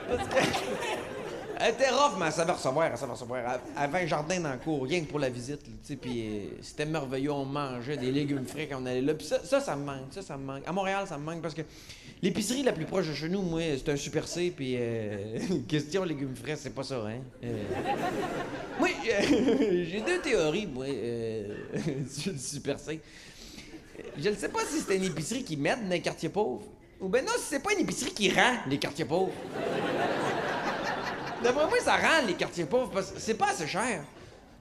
Parce que... Elle était rough, mais elle savait recevoir. Elle avait un jardin dans la cour, rien que pour la visite, tu sais, puis c'était merveilleux, on mangeait des légumes frais quand on allait là. Puis ça me manque, À Montréal, ça me manque, parce que l'épicerie la plus proche de chez nous, moi, c'est un Super C, puis question légumes frais, c'est pas ça, hein. Moi, j'ai 2 théories, moi, sur le Super C. Je ne sais pas si c'est une épicerie qui m'aide dans les quartiers pauvres, ou ben non, si c'est pas une épicerie qui rend les quartiers pauvres. D'après moi, ça rend les quartiers pauvres parce que c'est pas assez cher.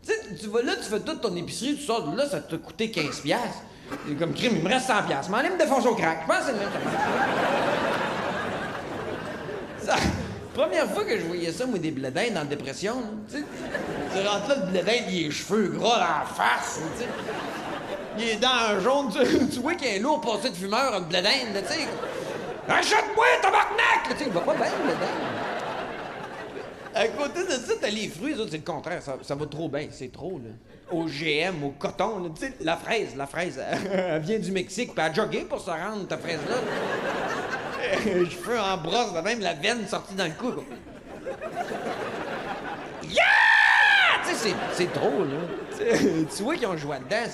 Tu sais, tu vas là, tu fais toute ton épicerie, tu sors de là, ça t'a coûté 15$. C'est comme crime, il me reste 100$. Mais allez me défoncer au crack. Je pense que c'est le même ça. Première fois que je voyais ça, moi, des blédins dans la dépression, tu sais. Tu rentres là, le blédin, il a les cheveux gras dans la face, tu sais. Il est dents jaunes, tu vois qu'il y a un lourd passé de fumeur, le blédin, tu sais. Achète-moi, tabarnak! Tu sais, il va pas bien, là-dedans. À côté de ça, t'as les fruits, les autres, c'est le contraire. Ça va trop bien, c'est trop, là. Au GM, au coton, là. Tu sais, la fraise, elle vient du Mexique, puis elle a jogué pour se rendre, ta fraise-là. Cheveux en brosse, de même la veine sortie dans le cou, quoi. Yeah! Tu sais, c'est trop, là. Tu vois qu'ils ont joué dedans.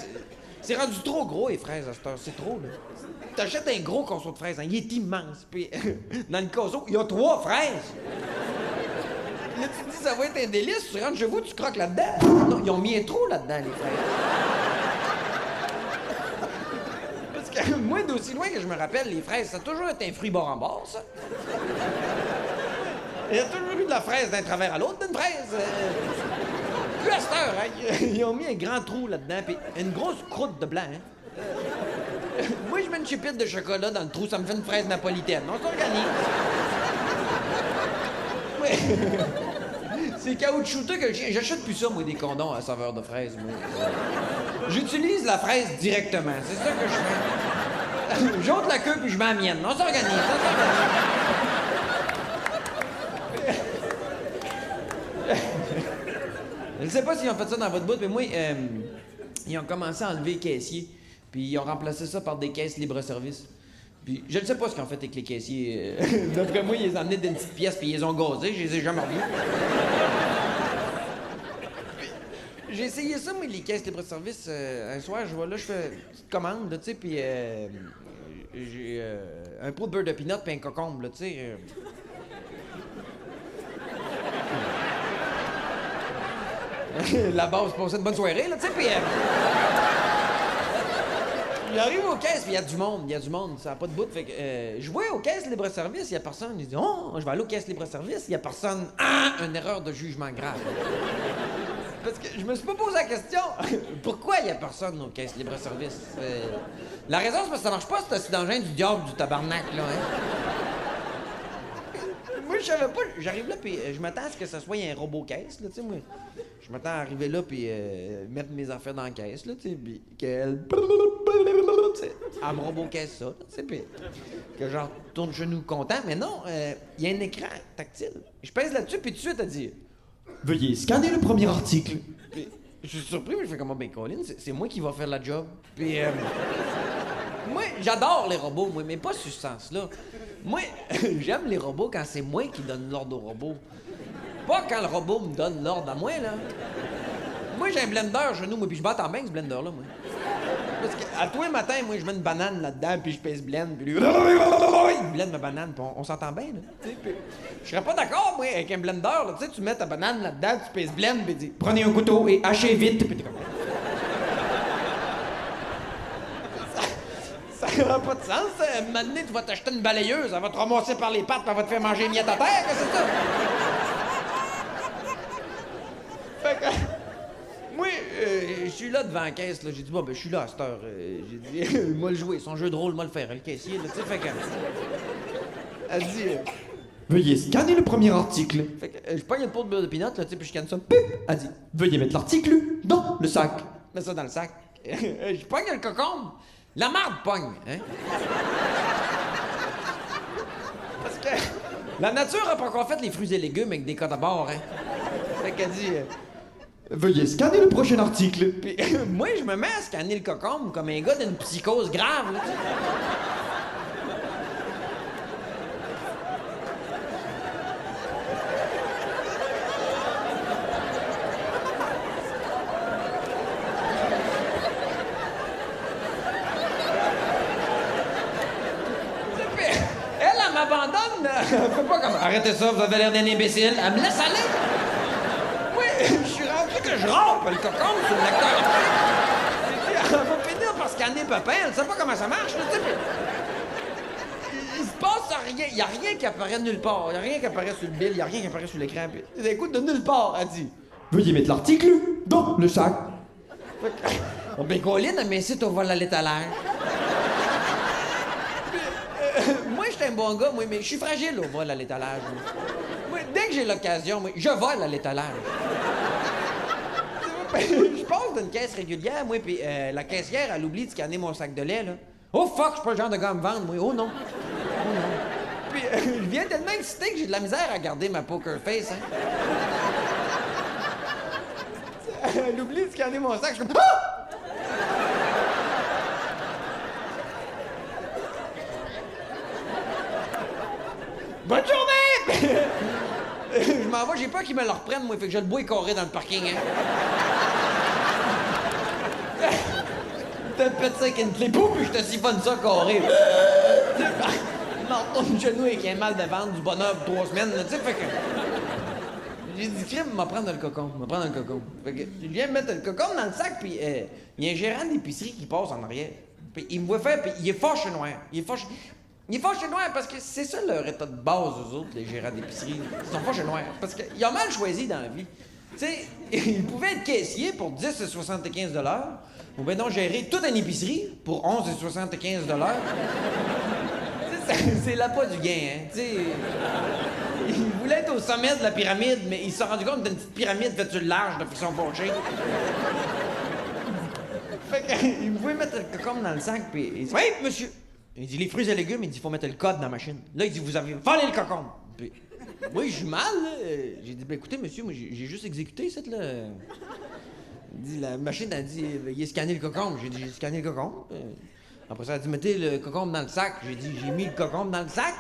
C'est rendu trop gros, les fraises, à cette heure. C'est trop, là. T'achètes un gros conso de fraises, hein, il est immense. Puis, dans le conso, il y a 3 fraises. Là, tu te dis, ça va être un délice. Tu rentres chez vous, tu croques là-dedans. Non, ils ont mis un trou là-dedans, les fraises. Parce que moi, d'aussi loin que je me rappelle, les fraises, ça a toujours été un fruit bord en bord, ça. Il y a toujours eu de la fraise d'un travers à l'autre d'une fraise. Plus à cette heure, hein, ils ont mis un grand trou là-dedans, puis une grosse croûte de blanc, hein. Moi, je mets une chipette de chocolat dans le trou, ça me fait une fraise napolitaine. On s'organise. C'est caoutchouteux que j'achète plus ça, moi, des condoms à saveur de fraise, moi. J'utilise la fraise directement, c'est ça que je fais. J'ôte la queue puis je mets la mienne. On s'organise. Je ne sais pas s'ils ont fait ça dans votre bout, mais moi, ils ont commencé à enlever les caissiers, puis ils ont remplacé ça par des caisses libre-service. Puis je ne sais pas ce qu'ils ont fait avec les caissiers. D'après moi, ils les ont emmenés d'une petite pièce, puis ils les ont gazés, je les ai jamais revus. J'ai essayé ça, moi, les caisses libre-service. Un soir, je vois là, je fais une petite commande, là, tu sais, puis j'ai un pot de beurre de pinot puis un concombre, là, tu sais. La base pour passer une bonne soirée, là, tu sais, puis... J'arrive aux caisses, puis il y a du monde, ça n'a pas de bout. Fait que je vois aux caisses libre-service, il y a personne. Il dit, oh, je vais aller aux caisses libre-service, il y a personne. Ah, une erreur de jugement grave. Parce que je me suis pas posé la question, pourquoi il y a personne aux caisses libre-service? La raison, c'est parce que ça marche pas, c'est assis dans le du diable du tabarnak, là, hein. Moi, je savais pas. J'arrive là, puis je m'attends à ce que ça soit un robot caisse, là, tu sais, moi. Je m'attends à arriver là, puis mettre mes affaires dans la caisse, là, tu sais, puis qu'elle... Elle me robot caisse ça, tu sais, puis que genre tourne chez nous content, mais non, il y a un écran tactile. Je pèse là-dessus, puis tout de suite, elle dit... Veuillez scanner le premier article. Puis, je suis surpris, mais je fais comme, ben, Colin, c'est moi qui va faire la job. Puis, moi, j'adore les robots, moi, mais pas sur ce sens-là. Moi, j'aime les robots quand c'est moi qui donne l'ordre au robot. Pas quand le robot me donne l'ordre à moi, là. Moi, j'ai un blender chez nous, moi, puis je batte en main ce blender-là, moi. Parce qu'à tous les matins, moi, je mets une banane là-dedans, puis je pèse blend, puis lui... Il blende ma banane, puis on s'entend bien, là. Puis, je serais pas d'accord, moi, avec un blender, là. Tu sais, tu mets ta banane là-dedans, tu pèses blend, puis tu dis... Prenez un couteau et hachez vite, puis t'es comme... Ça n'a pas de sens. Maintenant, tu vas t'acheter une balayeuse, elle va te ramasser par les pattes, puis elle va te faire manger les miettes à terre, qu'est-ce que c'est ça? Fait que... Moi, je suis là devant la caisse, là. J'ai dit, bon, ben, je suis là à cette heure. J'ai dit, moi le jouer, son jeu de rôle, moi le faire, le caissier, là, tu sais, fait que... Elle dit... Veuillez scanner le premier article. Fait que je pogne le pot de beurre de pinot, là, tu sais, puis je scanne ça, pip! Elle dit, Veuillez mettre l'article dans le sac. mets ça dans le sac. Je pogne le concombre. La marde pogne, hein? Parce que la nature a pas encore fait les fruits et légumes avec des codes à bord, hein? Fait qu'elle dit... Veuillez scanner le prochain article. Puis moi, je me mets à scanner le concombre comme un gars d'une psychose grave, là, tu sais. Elle m'abandonne. Elle fait pas comme... Arrêtez ça, vous avez l'air d'un imbécile. Elle me laisse aller. Oui, je suis rendu que je rampe le cocon sur le lecteur. Elle va finir par scanner papa. Elle sait pas comment ça marche, là, tu sais. Il se passe rien. Il y a rien qui apparaît nulle part. Il y a rien qui apparaît sur le bill. Il y a rien qui apparaît sur l'écran. Puis, écoute, de nulle part, elle dit. Veuillez mettre l'article dans le sac. Oh, ben, Colin, elle m'incite au vol à l'étalage. Moi, je suis un bon gars, moi, mais je suis fragile au vol à l'étalage. Moi, dès que j'ai l'occasion, moi, je vole à l'étalage. Je passe d'une caisse régulière, moi, puis la caissière, elle oublie de scanner mon sac de lait, là. Oh fuck, je suis pas le genre de gars à me vendre, moi. Oh non. Oh non. puis je viens tellement excité que j'ai de la misère à garder ma poker face, hein. Elle oublie de scanner mon sac, je suis comme... Ah! Bonne journée! Je m'en vais, j'ai peur qu'ils me le reprennent, moi, fait que je le bois carré dans le parking, hein. T'as pété ça avec une clé, pouf, puis je te siphonne ça carré. Non, ton genou avec un mal de ventre, du bonheur pour 3 semaines, là, tu sais, fait que... J'ai dit, crime, m'a prendre le cocon, Fait que je viens mettre le cocon dans le sac, puis il y a un gérant d'épicerie qui passe en arrière. Puis il me voit faire, puis il est fâché noir. Il est fâché noir parce que c'est ça leur état de base, eux autres, les gérants d'épicerie. Ils sont fâchés noirs. Parce qu'ils ont mal choisi dans la vie. Tu sais, ils pouvaient être caissiers pour 10 et 75 $, ou bien non gérer toute une épicerie pour 11 et 75 $. C'est l'appât du gain, hein. Tu sais, ils voulaient être au sommet de la pyramide, mais ils se sont rendus compte d'une petite pyramide faite sur le large de façon fauchée. Fait qu'ils pouvaient mettre le cocon dans le sac, puis il dit, oui, monsieur. Il dit, les fruits et légumes, il dit, il faut mettre le code dans la machine. Là, il dit, vous avez volé le cocon. Puis, moi, je suis mal, là. J'ai dit, ben écoutez, monsieur, moi, j'ai juste exécuté cette, là. Il dit, la machine a dit, veuillez scanner le cocon. J'ai dit, j'ai scanné le cocon. Après ça, elle a dit, mettez le cocon dans le sac. J'ai dit, j'ai mis le cocon dans le sac.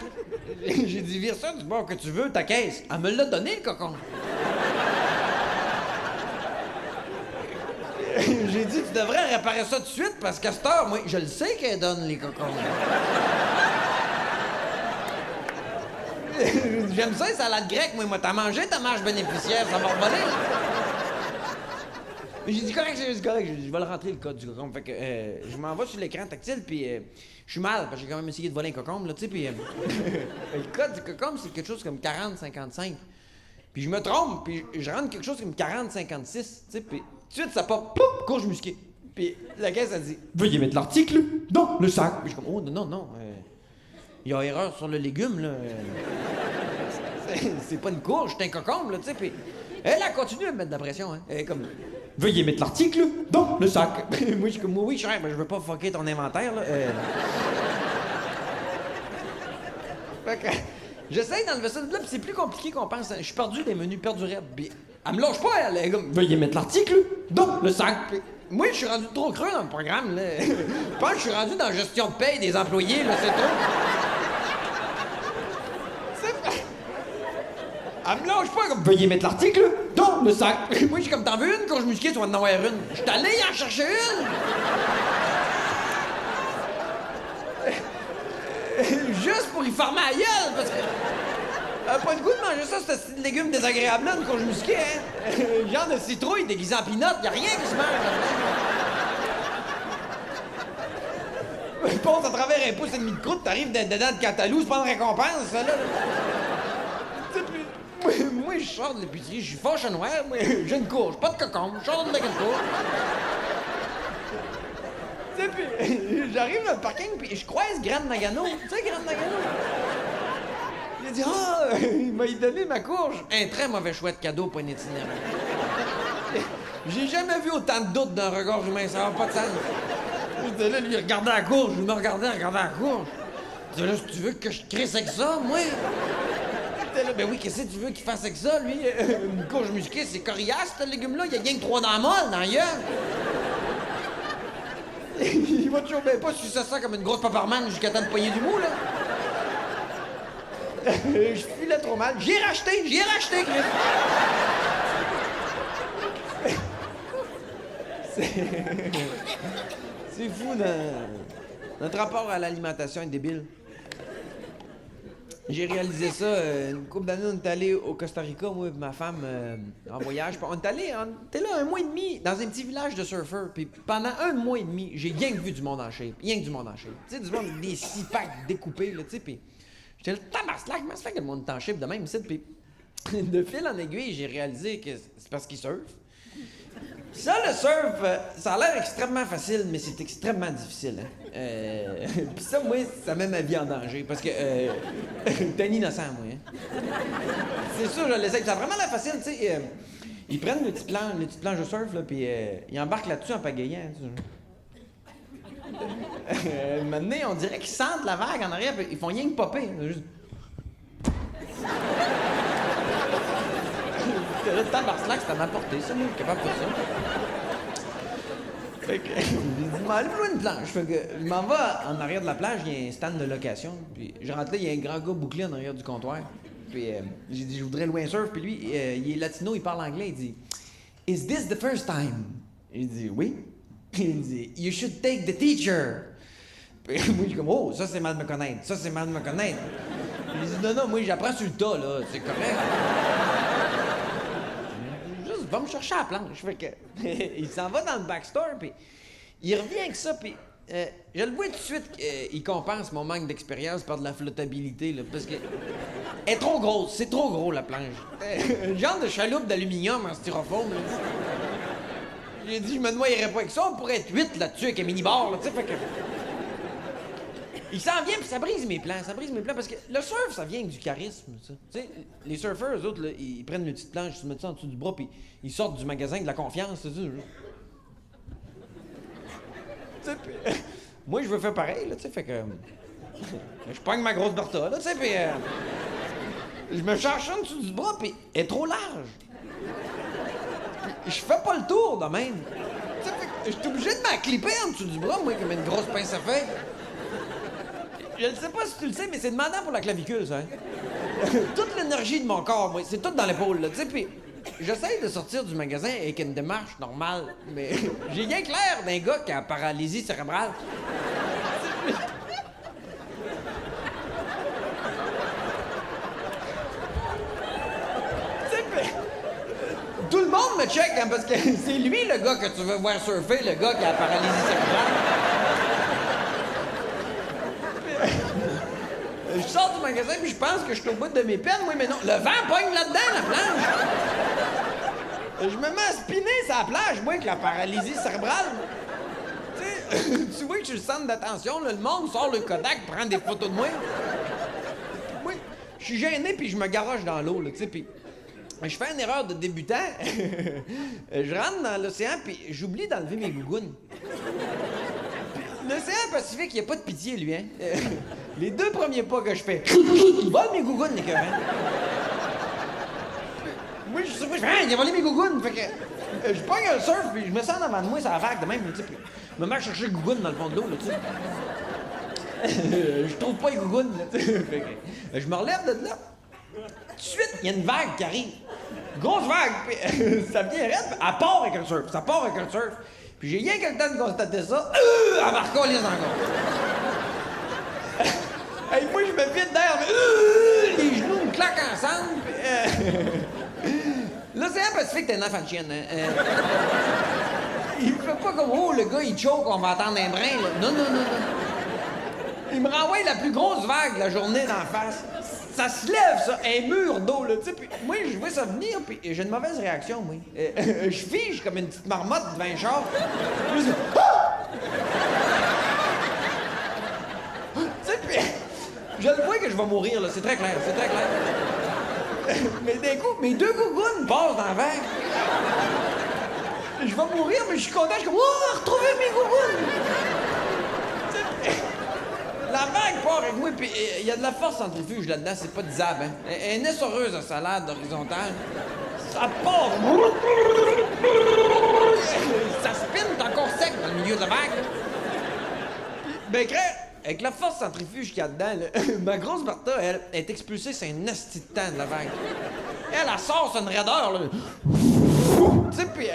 J'ai dit, vire ça du bord que tu veux, ta caisse. Elle me l'a donné, le cocon. J'ai dit, tu devrais réparer ça tout de suite parce qu'à cette heure, moi, je le sais qu'elle donne les cocons. J'aime ça, les salades grecques, moi, t'as mangé ta marge bénéficiaire, ça va revoler, là. J'ai dit, correct, j'ai dit, correct, je vais le rentrer le code du cocon. Fait que je m'en vais sur l'écran tactile, puis je suis mal, parce que j'ai quand même essayé de voler un cocon, là, tu sais, puis le code du cocon, c'est quelque chose comme 40-55. Puis je me trompe, puis je rentre quelque chose comme 40-56, tu sais, puis tout de suite, ça pop, pop, courge musquée. Puis la caisse, elle dit, Veuillez mettre l'article dans le sac. puis je suis comme, oh, non, il y a erreur sur le légume, là. C'est pas une courge, c'est un cocon, là, tu sais, puis elle a continué à me mettre de la pression, hein. Elle est comme... Veuillez mettre l'article dans le sac. Moi, je suis comme, oui, cher, mais je veux pas fucker ton inventaire, là. Fait que, j'essaye d'enlever ça de là, puis c'est plus compliqué qu'on pense. Je suis perdu des menus perdurables. Puis elle me lâche pas, elle est comme... Veuillez mettre l'article dans le sac. Puis, moi, je suis rendu trop creux dans le programme, là. Je pense que je suis rendu dans la gestion de paye des employés, là, c'est tout. Elle me lâche pas, comme... Veuillez mettre l'article dans le sac. Moi, je suis comme, t'en veux une courge musquée, tu vas en avoir une. Je suis allé en chercher une! Juste pour y former la gueule, parce que... Elle a pas le goût de manger ça, ce style de légumes désagréable-là, une courge musquée, hein? Genre de citrouille déguisée en pinot, y a rien qui se mange là-dedans. Je passe à travers un pouce et demi de croûte, t'arrives dedans de Catalou, c'est pas une récompense, ça, là. Moi, je sors de l'épicerie, je suis fâché noir, moi, j'ai une courge, pas de cocon, je sors de avec une courge. Tu sais, puis j'arrive dans le parking, puis je croise Grande Nagano. Tu sais, Grande Nagano? Il a dit, il m'a donné ma courge. Un très mauvais chouette cadeau pour un itinérant. J'ai jamais vu autant de doutes d'un regard humain, ça va pas de sens. J'étais là, lui, il regardait la courge, je me regardais, la courge. Je disais, là, si tu veux que je crisse avec ça, moi? Là, ben oui, qu'est-ce que tu veux qu'il fasse avec ça, lui? Une courge musquée, c'est coriace, ce légume-là. Il y a rien que 3 dans la molle, dans la gueule. Il va toujours bien pas sucer ça comme une grosse paparmane jusqu'à temps de poignée du mou, là. Je filais trop mal. J'ai racheté, Chris. C'est fou, notre rapport à l'alimentation est débile. J'ai réalisé ça une couple d'années, on est allé au Costa Rica, moi et ma femme, en voyage. On était là 1 mois et demi dans un petit village de surfeurs. Puis pendant 1 mois et demi, j'ai rien que vu du monde en shape. Rien que du monde en shape. Tu sais, du monde avec des 6 packs découpés, là, tu sais. Puis j'étais là, tabarnak, comment ça fait que le monde est en shape de même ici? Puis de fil en aiguille, j'ai réalisé que c'est parce qu'ils surfent. Ça, le surf, ça a l'air extrêmement facile, mais c'est extrêmement difficile. Hein? Puis ça, moi, ça met ma vie en danger, parce que t'es un innocent, moi. Hein? C'est sûr, je l'essaie. Ça a vraiment l'air facile, tu sais. Ils prennent le petit planche de surf, là, puis ils embarquent là-dessus en pagayant. Maintenant, on dirait qu'ils sentent la vague en arrière, puis ils font rien que popper. Juste... J'étais là, le tabarnak, c'est à ma portée, ça, moi, je suis capable de faire ça. Fait que, j'ai dit, m'en allez louer une planche. Fait que, je m'en vais en arrière de la plage, il y a un stand de location. Puis, je rentre là, il y a un grand gars bouclé en arrière du comptoir. Puis, j'ai dit, je voudrais louer un surf. Puis lui, il est latino, il parle anglais. Il dit, Is this the first time? Il dit, oui. Il dit, You should take the teacher. Puis, moi, je suis comme, oh, ça, c'est mal de me connaître. Ça, c'est mal de me connaître. Il dit, non, moi, j'apprends sur le tas, là. C'est correct. Juste, va me chercher à la planche. Fait que, il s'en va dans le backstore, puis il revient avec ça, puis je le vois tout de suite qu'il compense mon manque d'expérience par de la flottabilité, là, parce que elle est trop grosse, c'est trop gros, la planche. Un genre de chaloupe d'aluminium en styrofoam, là. J'ai dit, je me noyerais pas avec ça, on pourrait être 8 là-dessus avec un mini-bar, là, tu sais, fait que... Il s'en vient, puis ça brise mes plans, parce que le surf, ça vient avec du charisme, ça. Tu sais, les surfeurs, eux autres, là, ils prennent une petite planche, ils se mettent ça en dessous du bras, puis ils sortent du magasin de la confiance, tu sais. Moi, je veux faire pareil, là, tu sais, fait que... je pogne ma grosse Bertha, là, tu sais, puis... je me cherche en dessous du bras, puis elle est trop large. Je fais pas le tour, de même. Tu sais, fait que je suis obligé de m'acclipper en dessous du bras, moi, comme une grosse pince à feuilles. Je ne sais pas si tu le sais, mais c'est demandant pour la clavicule, ça, hein? Toute l'énergie de mon corps, moi, c'est tout dans l'épaule, là, tu sais, puis j'essaye de sortir du magasin avec une démarche normale, mais j'ai bien clair d'un gars qui a paralysie cérébrale. Tu sais, puis tout le monde me check, hein, parce que c'est lui, le gars que tu veux voir surfer, le gars qui a paralysie cérébrale. Je sors du magasin puis je pense que je suis au bout de mes peines, oui, mais non. Le vent pogne là-dedans, la planche. Je me mets à spinner sur la plage, moi, avec la paralysie cérébrale. Tu sais, tu vois que je suis le centre d'attention, là, le monde sort le Kodak, prend des photos de moi. Moi, je suis gêné puis je me garoche dans l'eau, là, tu sais, puis je fais une erreur de débutant. Je rentre dans l'océan puis j'oublie d'enlever mes gougounes. L'océan Pacifique, il n'y a pas de pitié, lui, hein. Les 2 premiers pas que je fais, il vole mes gougounes, les gars, hein. Moi, je suis surpris, je fais, il a volé mes gougounes. Fait que je pogne un surf, puis je me sens devant de moi, ça la vague de même, tu sais, puis je me mets à chercher les gougounes dans le fond de l'eau, là, tu sais. Je trouve pas les gougounes, là, tu sais. Fait que je me relève de là. Tout de suite, il y a une vague qui arrive. Grosse vague, puis ça vient raide, puis elle part avec un surf, ça part avec un surf. Puis j'ai rien que le temps de constater ça. Elle m'a recollé encore. Hey, moi, je me vide d'air, mais les genoux me claquent ensemble. L'océan Pacifique, t'es un enfant de chienne. Hein? Il fait pas comme, oh, le gars, il choke, on va attendre un brin. Là. Non. Il me renvoie la plus grosse vague de la journée d'en face. Ça se lève, ça, un mur d'eau, là, tu sais. Puis moi, je vois ça venir, puis j'ai une mauvaise réaction, moi. Je fige comme une petite marmotte devant un char. Puis je dis, ah! Tu sais, puis je le vois que je vais mourir, là, c'est très clair, Mais d'un coup, mes 2 gougounes passent dans la vague. Je vais mourir, mais je suis content, je suis comme, oh, retrouver mes gougounes! La vague part avec moi, puis il y a de la force centrifuge là-dedans, c'est pas du zab, hein. Elle est essoreuse à salade horizontale. Ça part! Ça spinne, t'es encore sec dans le milieu de la vague. Ben, avec la force centrifuge qu'il y a dedans, là, ma grosse Bertha, elle est expulsée, c'est un asti de temps de la vague. Elle sort sur une raideur, là. Tu sais, puis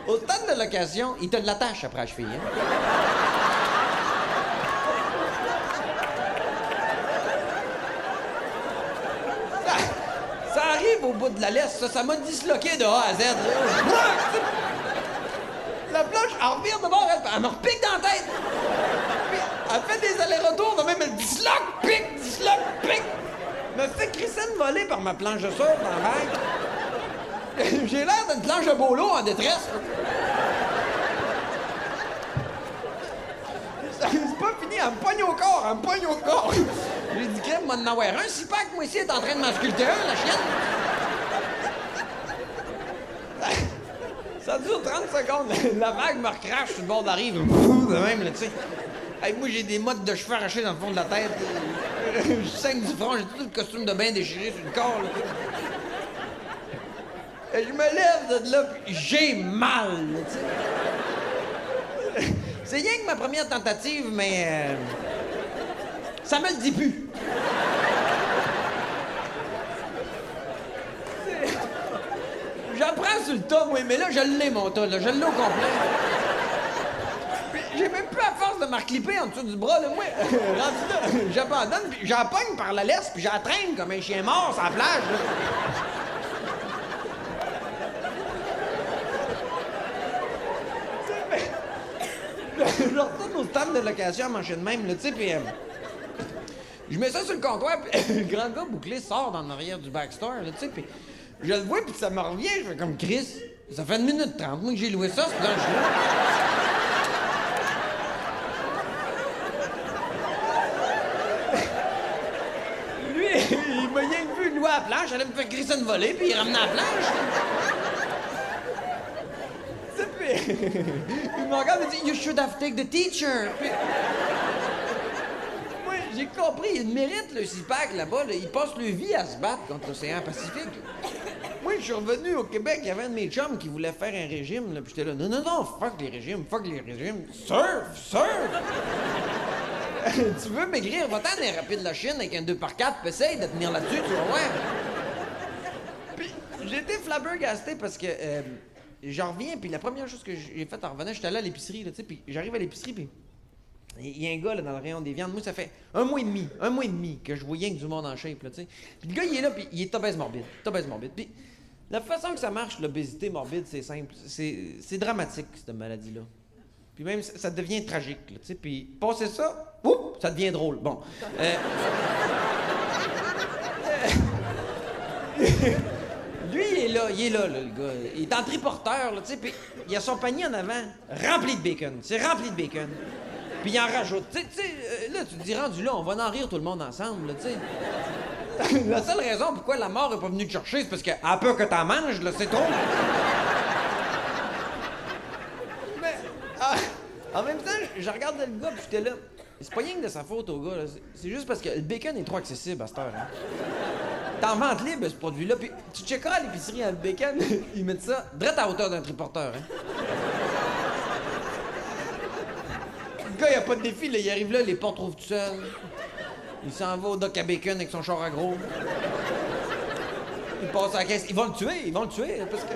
au stand de location, ils te l'attachent après la cheville, hein. Ça arrive au bout de la laisse, ça m'a disloqué de A à Z. La planche, elle revire de bord, elle me repique dans la tête. Puis, elle fait des allers-retours, de même, elle disloque, pique. Me fait crisser une volée par ma planche de surf dans la vague. J'ai l'air d'une planche de bolo en détresse. C'est pas fini, elle me pogne au corps, J'ai dit, crème, m'en avoir un. Si pas que moi ici est en train de m'en sculpter un, la chienne. Ça dure 30 secondes. La vague me recrache sur le bord de la rive. De même, là, tu sais. Hey, moi, j'ai des mottes de cheveux arrachées dans le fond de la tête. Je saigne du front, j'ai tout le costume de bain déchiré sur le corps, là. Je me lève de là, puis j'ai mal, là, tu sais. C'est rien que ma première tentative, mais... ça me le dit plus. J'apprends sur le tas, moi, mais là, je l'ai, mon tas, là. Je l'ai au complet. Puis j'ai même plus à force de me reclipper en dessous du bras, là. Moi, rendu là, j'abandonne, puis j'en pogne par la laisse, puis j'en traîne comme un chien mort sur la plage, là. Je retourne au stand de location à manger de même, là, tu sais, puis... je mets ça sur le comptoir, puis le grand gars bouclé sort dans l'arrière du backstore, là, tu sais, puis je le vois, puis ça me revient, je fais comme Chris. Ça fait 1 minute 30, moi, que j'ai loué ça, c'est dans le jeu. Lui, il m'a rien vu louer à la planche, allait me faire crisser une volée, puis il ramenait à la planche. Il me regarde et me dit « You should have taken the teacher ». Moi, j'ai compris, ils méritent le CIPAC là-bas. Là. Ils passent leur vie à se battre contre l'océan Pacifique. Moi, je suis revenu au Québec, il y avait un de mes chums qui voulait faire un régime, là, puis j'étais là « Non, non, non, fuck les régimes. Surf! » Tu veux maigrir, va-t'en dans les rapides de la Chine avec un 2x4, puis essaye de tenir là-dessus, tu vas voir. Puis j'étais flabbergasté parce que... j'en reviens, puis la première chose que j'ai faite en revenant, j'étais allé à l'épicerie, là, tu sais, puis j'arrive à l'épicerie, puis il y a un gars, là, dans le rayon des viandes. Moi, ça fait un mois et demi que je vois rien que du monde en shape, là, tu sais. Puis le gars, il est là, puis il est obèse morbide. Puis la façon que ça marche, l'obésité morbide, c'est simple. C'est dramatique, cette maladie-là. Puis même, ça devient tragique, là, tu sais. Puis passer ça, oups, ça devient drôle. Bon. Lui, il est là, le gars. Il est en triporteur, là, tu sais, puis il a son panier en avant, rempli de bacon. C'est rempli de bacon. Puis il en rajoute. Tu sais, là, tu te dis, rendu là, on va en rire tout le monde ensemble, là, tu sais. La seule raison pourquoi la mort est pas venue te chercher, c'est parce qu'elle a peur que t'en manges, là, c'est trop. Mais, en même temps, je regardais le gars, puis j'étais là. C'est pas rien que de sa faute au gars, là. C'est juste parce que le bacon est trop accessible à cette heure, hein. T'en ventes libre, ce produit-là, puis tu checkeras à l'épicerie à le bacon, ils mettent ça direct à hauteur d'un triporteur, hein. Le gars, il a pas de défi, là, il arrive là, les portes trouvent tout seul. Il s'en va au dock à bacon avec son char à gros. Il passe à la caisse. Ils vont le tuer, parce que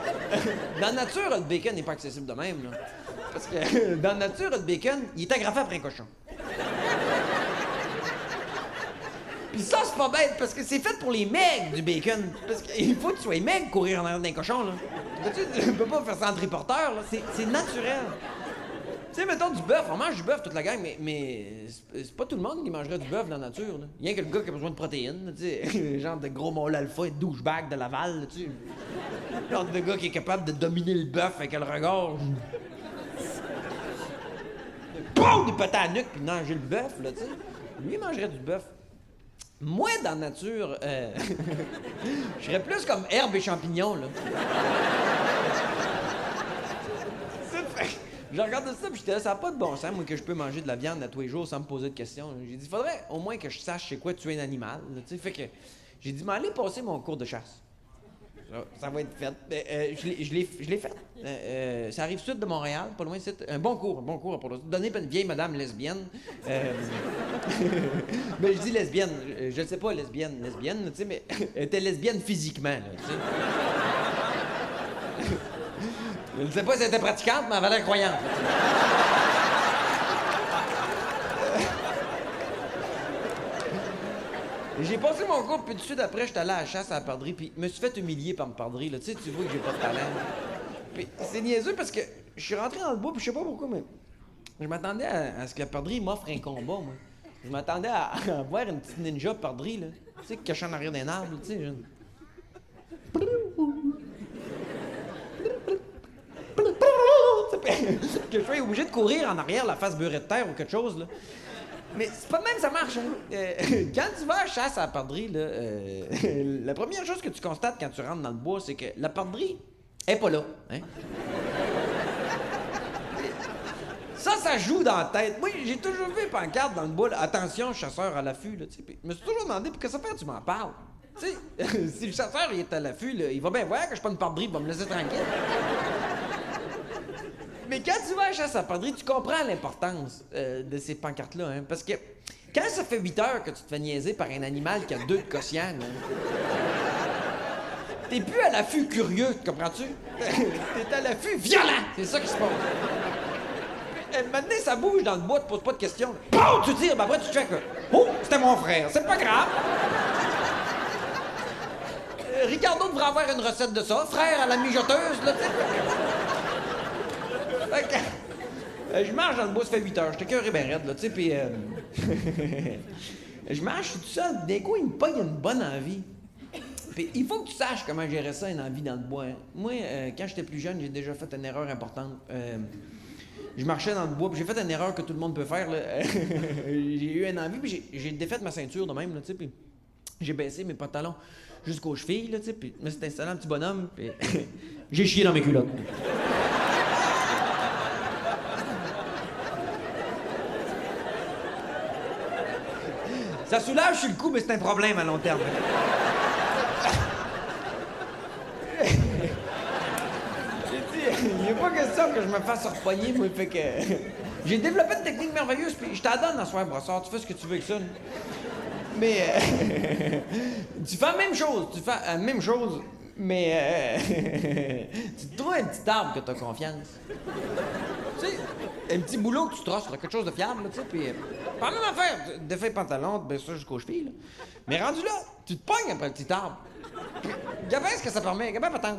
dans la nature, le bacon n'est pas accessible de même, là. Parce que dans la nature, le bacon, il est agrafé après un cochon. Pis ça, c'est pas bête, parce que c'est fait pour les mecs du bacon. Parce qu'il faut que tu sois mec courir en arrière d'un cochon, là. Tu peux pas faire ça en triporteur, là. C'est naturel. Tu sais, mettons du bœuf, on mange du bœuf toute la gang, mais c'est pas tout le monde qui mangerait du bœuf dans la nature, là. Rien que le gars qui a besoin de protéines, tu sais. Genre de gros mâle alpha et douchebag de Laval, là, tu sais. Genre de gars qui est capable de dominer le bœuf avec le regard. Pouf! Des pâtés à la nuque, puis manger le bœuf, là, tu sais. Lui, il mangerait du bœuf. Moi, dans la nature, je serais plus comme herbe et champignons, là. Je regardais ça, puis j'étais là, ça n'a pas de bon sens, moi, que je peux manger de la viande à tous les jours sans me poser de questions. J'ai dit, faudrait au moins que je sache c'est quoi tuer un animal, tu sais. Fait que j'ai dit, mais allez passer mon cours de chasse. Ça va être fait. Je l'ai fait. Ça arrive sud de Montréal, pas loin. C'est un bon cours pour donner à une vieille madame lesbienne. Mais je dis lesbienne, je ne sais pas lesbienne, tu sais, mais elle était lesbienne physiquement, là, tu sais. Je ne sais pas si elle était pratiquante, mais elle avait l'air croyante. J'ai passé mon cours, puis tout de suite après, j'étais allé à la chasse à la perdrix, puis je me suis fait humilier par me perdrix, là. Tu sais, tu vois que j'ai pas de talent. Puis c'est niaiseux parce que je suis rentré dans le bois, puis je sais pas pourquoi, mais je m'attendais à ce que la perdrix m'offre un combat, moi. Je m'attendais à voir une petite ninja perdrix, là. Tu sais, cachée en arrière d'un arbre, tu sais. Que je sois obligé de courir en arrière, la face beurrée de terre ou quelque chose, là. Mais c'est pas de même, ça marche, hein. Quand tu vas à la chasse à la perdrix, là, la première chose que tu constates quand tu rentres dans le bois, c'est que la perdrix est pas là, hein. Ça joue dans la tête. Moi, j'ai toujours vu pancarte dans le bois, là, attention, chasseur à l'affût, là, tu sais. Je me suis toujours demandé, pour que ça fait tu m'en parles? Tu sais, si le chasseur il est à l'affût, là, il va bien voir que je suis pas une perdrix, il va me laisser tranquille. Mais quand tu vas à la chasse à perdrix, tu comprends l'importance de ces pancartes-là, hein, parce que quand ça fait 8 heures que tu te fais niaiser par un animal qui a 2 de quotient, là, t'es plus à l'affût curieux, comprends-tu? T'es à l'affût violent, c'est ça qui se passe. Maintenant, ça bouge dans le bois, tu poses pas de questions. Poum! Tu tires, ben après tu te fais que... Oh, c'était mon frère, c'est pas grave. Ricardo devrait avoir une recette de ça, frère à la mijoteuse, là, tu sais. Fait que, je marche dans le bois, ça fait 8 heures, j'étais cœuré ben raide, là, tu sais, puis je marche, je suis tout seul, d'un coup, il me pogne une bonne envie. Puis il faut que tu saches comment gérer ça, une envie dans le bois. Hein. Moi, quand j'étais plus jeune, j'ai déjà fait une erreur importante. Je marchais dans le bois, puis j'ai fait une erreur que tout le monde peut faire, là. J'ai eu une envie, puis j'ai défait ma ceinture de même, là, tu sais, puis j'ai baissé mes pantalons jusqu'aux chevilles, là, tu sais, puis je me suis installé un petit bonhomme, puis j'ai chié dans mes culottes. Ça soulage sur le coup, mais c'est un problème à long terme. Il n'est pas question que je me fasse repogner, moi, fait que... J'ai développé une technique merveilleuse, puis je t'en donne à soir, brossard, tu fais ce que tu veux avec ça. Là. Mais... tu fais la même chose, mais... tu te trouves un petit arbre que t'as confiance. Tu sais, un petit boulot que tu trosses, quelque chose de fiable, là, tu sais, puis... pas la même affaire, défais les pantalons, tu baisses ça jusqu'aux chevilles, là. Mais rendu là, tu te pognes après le petit arbre. Puis, regarde bien ce que ça permet, regarde bien patente.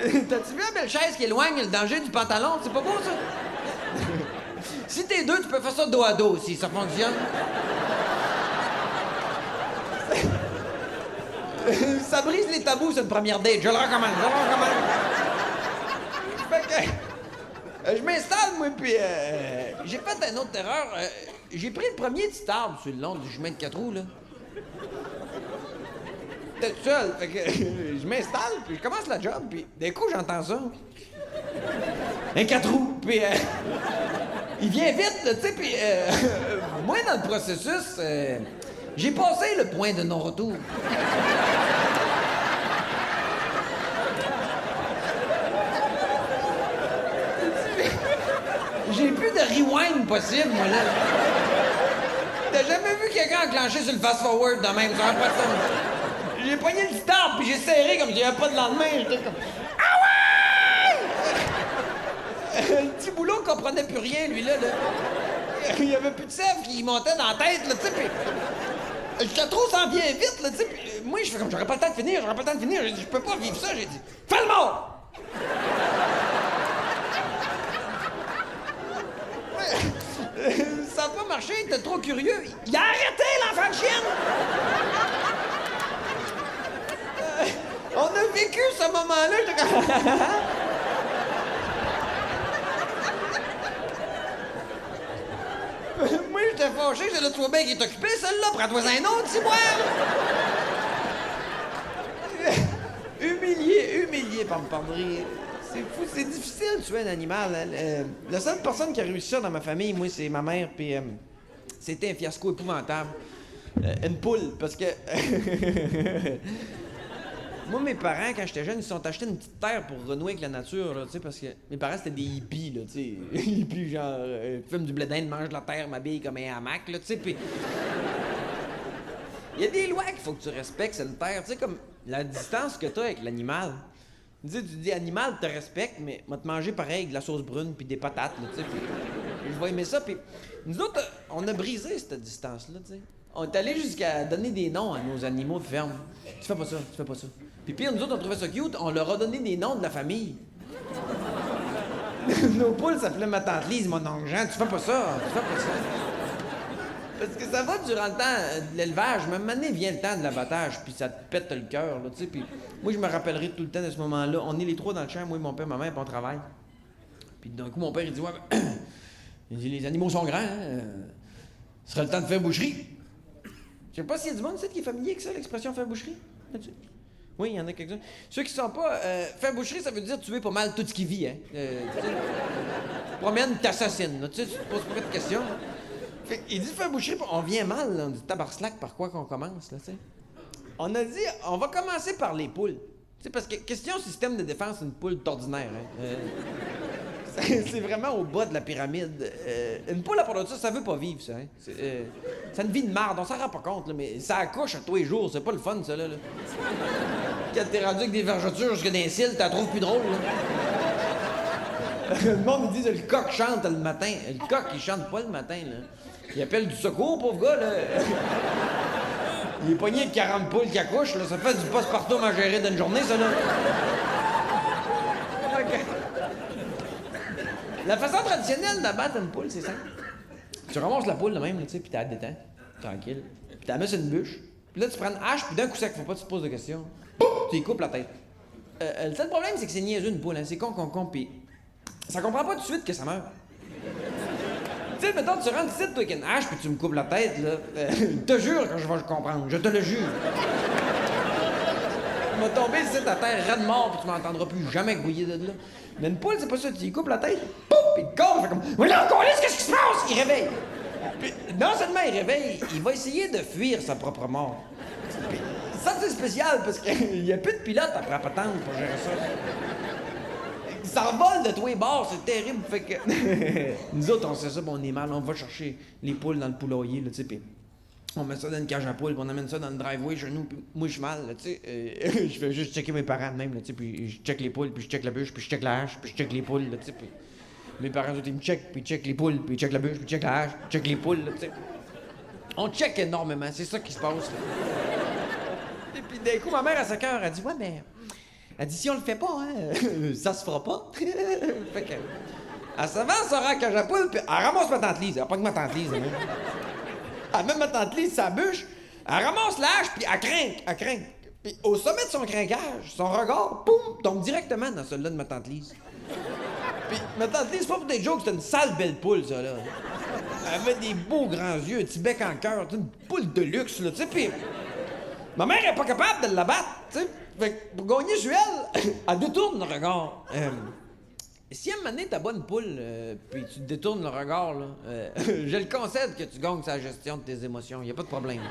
T'as-tu vu la belle chaise qui éloigne le danger du pantalon? C'est pas beau, ça? Si t'es deux, tu peux faire ça dos à dos aussi, ça fonctionne. Ça brise les tabous, cette première date. Je le recommande. Fait que... je m'installe, moi, puis j'ai fait une autre erreur. J'ai pris le premier petit arbre sur le long du chemin de 4 roues, là. J'étais tout seul, fait que je m'installe, puis je commence la job, puis d'un coup, j'entends ça. Un 4 roues, puis il vient vite, là, tu sais, puis moi, dans le processus, j'ai passé le point de non-retour. J'ai plus de rewind possible, moi, là. T'as jamais vu quelqu'un enclencher sur le fast-forward de même, ça va pas ça. J'ai pogné le petit arbre, puis j'ai serré comme s'il n'y avait pas de lendemain. J'étais comme... Ah ouais! Le petit boulot comprenait plus rien, lui, là. Il y avait plus de sève qui montait dans la tête, là, tu sais, puis... Le trop s'en vient vite, là, tu sais, puis moi, je fais comme, j'aurais pas le temps de finir. J'ai dit, je peux pas vivre ça. J'ai dit, fais le mort! Ça n'a pas marché, il était trop curieux. Il a arrêté, l'enfant de chienne! On a vécu ce moment-là, j'étais comme... Moi, j'étais fâché, j'ai le toit bien qui est occupé, celle-là, prends-toi un autre, si moi! Humilié par me perdrix. C'est fou, c'est difficile de tuer un animal. Hein. La seule personne qui a réussi ça dans ma famille, moi, c'est ma mère, puis c'était un fiasco épouvantable. Une poule, parce que... Moi, mes parents, quand j'étais jeune, ils se sont achetés une petite terre pour renouer avec la nature, là, tu sais, parce que mes parents, c'était des hippies, là, tu sais. Hippies, genre, fument du blé d'Inde, mangent de la terre, m'habillent comme un hamac, là, tu sais, puis... Il y a des lois qu'il faut que tu respectes, c'est une terre, tu sais, comme la distance que t'as avec l'animal. Tu dis, animal, te respecte, mais va te manger pareil, de la sauce brune puis des patates, là, tu sais, puis je vais aimer ça, puis nous autres, on a brisé cette distance-là, tu sais. On est allé jusqu'à donner des noms à nos animaux de ferme. Tu fais pas ça. Puis pire, nous autres, on trouvait ça cute, on leur a donné des noms de la famille. Nos poules s'appelaient ma tante Lise, mon oncle Jean, tu fais pas ça. Parce que ça va durant le temps de l'élevage, mais à un moment donné, vient le temps de l'abattage, puis ça te pète le cœur, là, tu sais. Puis moi, je me rappellerai tout le temps de ce moment-là. On est les trois dans le champ, moi, mon père, ma mère, puis on travaille. Puis d'un coup, mon père, il dit, ouais, ben, il dit, les animaux sont grands, hein. Ce serait le temps de faire boucherie. Je sais pas s'il y a du monde ici qui est familier avec ça, l'expression faire boucherie. Oui, il y en a quelques-uns. Ceux qui sont pas... faire boucherie, ça veut dire tuer pas mal tout ce qui vit, hein. Tu promènes, t'assassines, tu sais, tu te poses pas de questions. Fait il dit, fais boucher, on vient mal, là. On dit, tabarslack, par quoi qu'on commence, là, tu sais? On a dit, on va commencer par les poules. Tu sais, parce que question système de défense, une poule d'ordinaire, hein. C'est vraiment au bas de la pyramide. Une poule, à part de ça, ça veut pas vivre, ça, hein. C'est une vie de marde, on s'en rend pas compte, là, mais ça accouche à tous les jours, c'est pas le fun, ça, là. Quand t'es rendu avec des vergetures jusque dans les cils, t'as trouves plus drôle, là. Le monde me dit le coq chante le matin. Le coq, il chante pas le matin, là. Il appelle du secours, pauvre gars, là. Il est pogné de 40 poules qui accouchent, là. Ça fait du passe-partout à gérer d'une journée, ça, là. La façon traditionnelle d'abattre une poule, c'est simple. Tu ramasses la poule de même, tu sais, puis t'as détends, tranquille. Puis t'as mis sur une bûche. Puis là, tu prends une hache, puis d'un coup sec, faut pas que tu te poses de questions. Tu y coupes la tête. Le seul problème, c'est que c'est niaiseux une poule, hein. C'est con, puis ça comprend pas tout de suite que ça meurt. Tu sais, mettons, tu rentres ici, toi, avec une hache, puis tu me coupes la tête, là. Je te jure que je vais comprendre. Je te le jure. Tu vas tomber ici, ta terre ras de mort, puis tu m'entendras plus jamais gouiller de là. Mais une poule, c'est pas ça. Tu y coupes la tête, pouf, puis le corps fait comme. Mais là, qu'est-ce qui se passe? Il réveille. Puis, non seulement il réveille, il va essayer de fuir sa propre mort. Puis, ça, c'est spécial, parce qu'il y a plus de pilote après la patente pour gérer ça. Ça revole de tous les bords, c'est terrible. Fait que. Nous autres, on sait ça, pis on est mal. On va chercher les poules dans le poulailler, là, tu sais, pis on met ça dans une cage à poules, pis on amène ça dans le driveway chez nous, pis moi, je suis mal, là, tu sais. Je fais juste checker mes parents de même, là, tu sais, puis je check les poules, puis je check la bûche, puis je check la hache, puis je check les poules, là, tu sais, pis mes parents, ils me checkent, puis ils checkent les poules, puis ils checkent la bûche, puis ils checkent la hache, puis ils checkent les poules, là, tu sais. On check énormément, c'est ça qui se passe, là. Et puis d'un coup, ma mère, à sa cœur, elle dit, ouais, mais. Elle dit, si on le fait pas, hein, ça se fera pas. Fait que. Elle s'avance, elle rend cage à poule, puis elle ramasse ma tante Lise. Elle a pas que ma tante Lise, hein. Elle met ma tante Lise sa bûche, elle ramasse l'âge, puis elle craint. Puis au sommet de son crinquage, son regard, boum, tombe directement dans celui-là de ma tante Lise. Puis ma tante Lise, c'est pas pour des jokes, c'était une sale belle poule, ça, là. Elle avait des beaux grands yeux, un petit bec en cœur, une poule de luxe, là, tu sais, puis. Ma mère est pas capable de l'abattre, tu sais. Fait que pour gagner sur elle, elle détourne le regard. Si à un moment donné, t'as bonne poule, puis tu détournes le regard, là, je le concède que tu gagnes sa gestion de tes émotions, y a pas de problème.